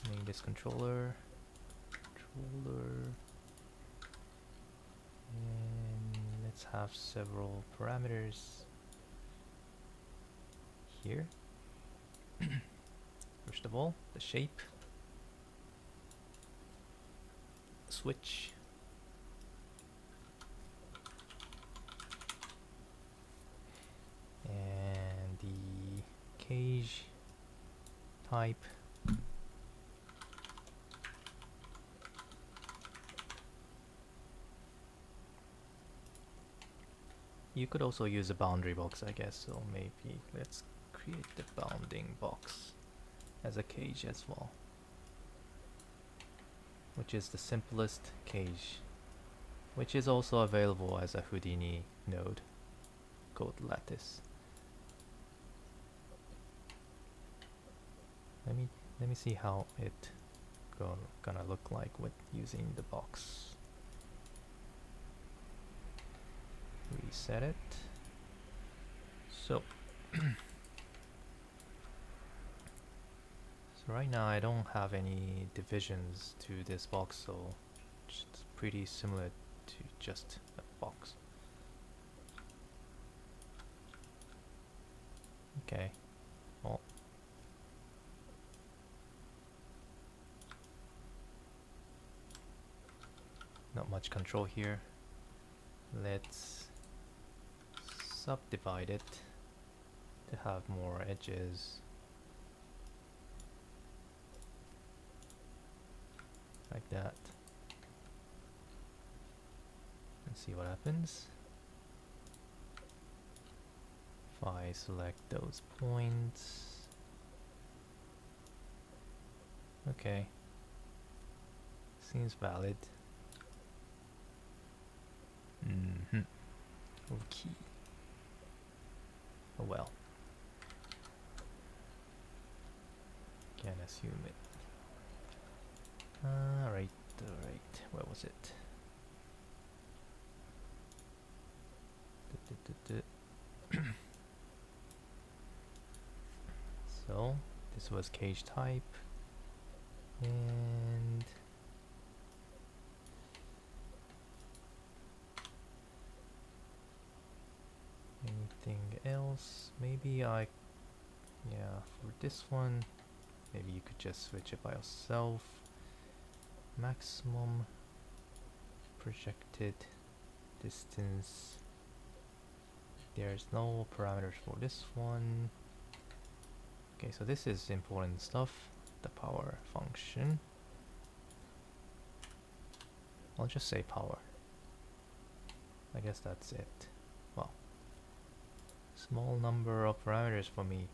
Name this controller. And let's have several parameters here. First of all, the shape, switch, and the cage type. You could also use a boundary box, I guess, so maybe let's create the bounding box as a cage as well, which is the simplest cage, which is also available as a Houdini node called lattice. Let me see how it gonna look like with using the box. Reset it. So so right now I don't have any divisions to this box, so it's pretty similar to just a box. Okay, well, much control here. Let's subdivide it to have more edges. Like that. And see what happens. If I select those points. Okay. Seems valid. Okay. Oh well. Can't assume it. Alright. Where was it? So, this was cage type. And anything else? Maybe yeah, for this one, maybe you could just switch it by yourself. Maximum projected distance. There's no parameters for this one. Okay, so this is important stuff. The power function. I'll just say power. I guess that's it. Well, small number of parameters for me.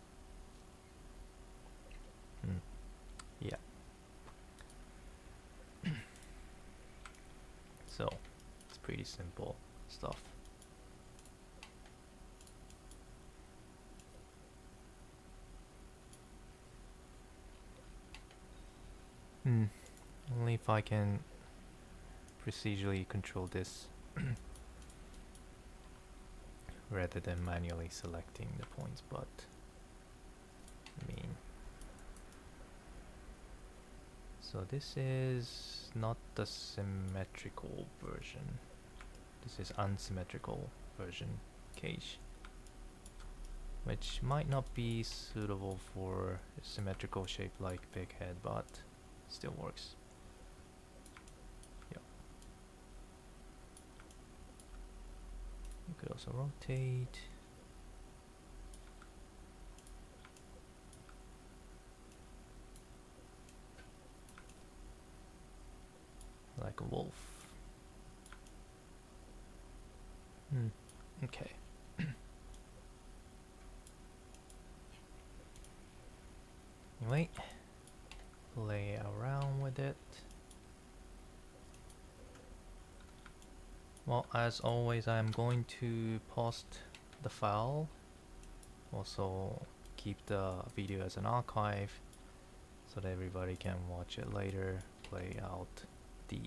Yeah. So, it's pretty simple stuff. Only if I can procedurally control this rather than manually selecting the points, but I mean, so this is not the symmetrical version. This is unsymmetrical version cage, which might not be suitable for a symmetrical shape like big head, but still works. Yep. You could also rotate. Like a wolf. Okay. Anyway, play around with it. Well, as always, I'm going to post the file. Also, keep the video as an archive so that everybody can watch it later, play out the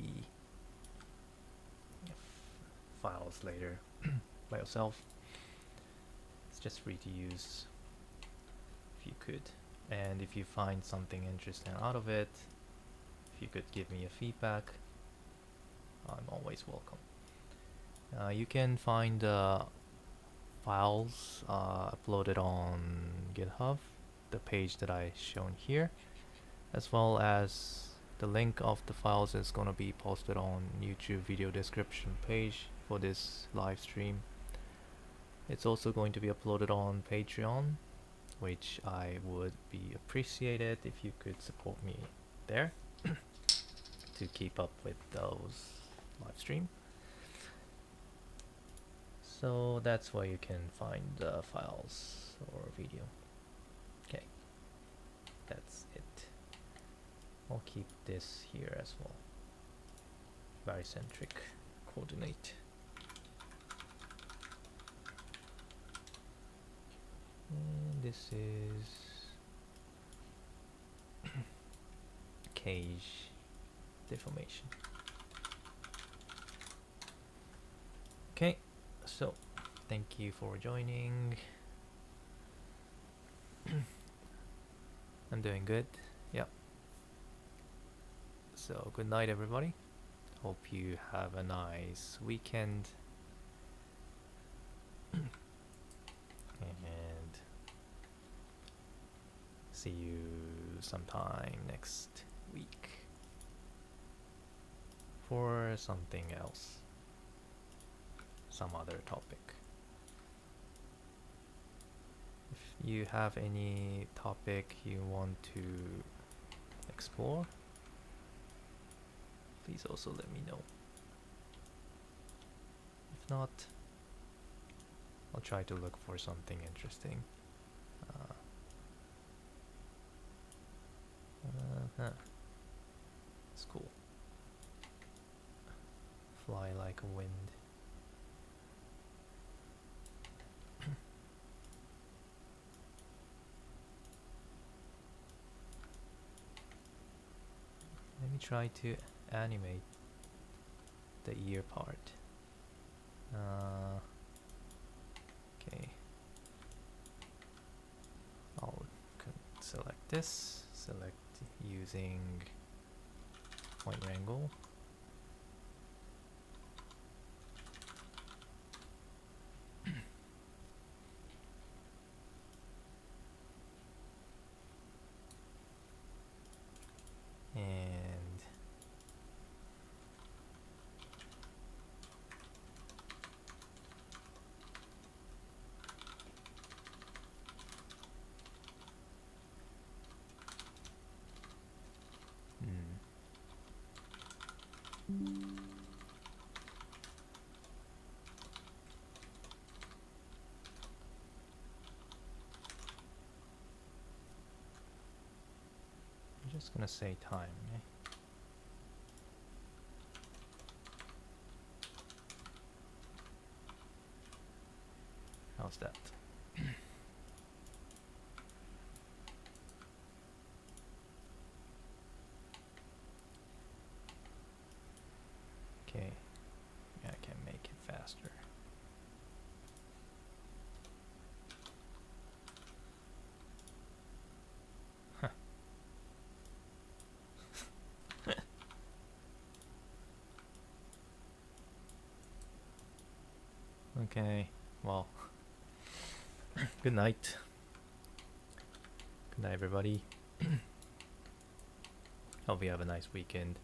files later by yourself. It's just free to use if you could. And if you find something interesting out of it, if you could give me a feedback, I'm always welcome. You can find files uploaded on GitHub, the page that I shown here, as well as the link of the files is going to be posted on YouTube video description page for this live stream. It's also going to be uploaded on Patreon, which I would be appreciated if you could support me there to keep up with those live stream. So that's where you can find the files or video. Okay, that's it. I'll keep this here as well. Barycentric coordinate. And this is cage deformation. Okay, so thank you for joining. I'm doing good. Yep. So good night, everybody. Hope you have a nice weekend. And see you sometime next week. for something else, some other topic. If you have any topic you want to explore, please also let me know. If not, I'll try to look for something interesting. It's cool. Fly like a wind. Let me try to animate the ear part. Okay. I'll select this. Select using point wrangle. And I'm just gonna say time. How's that? Okay, yeah, I can make it faster. Huh. Okay, well, good night. Good night, everybody. Hope you have a nice weekend.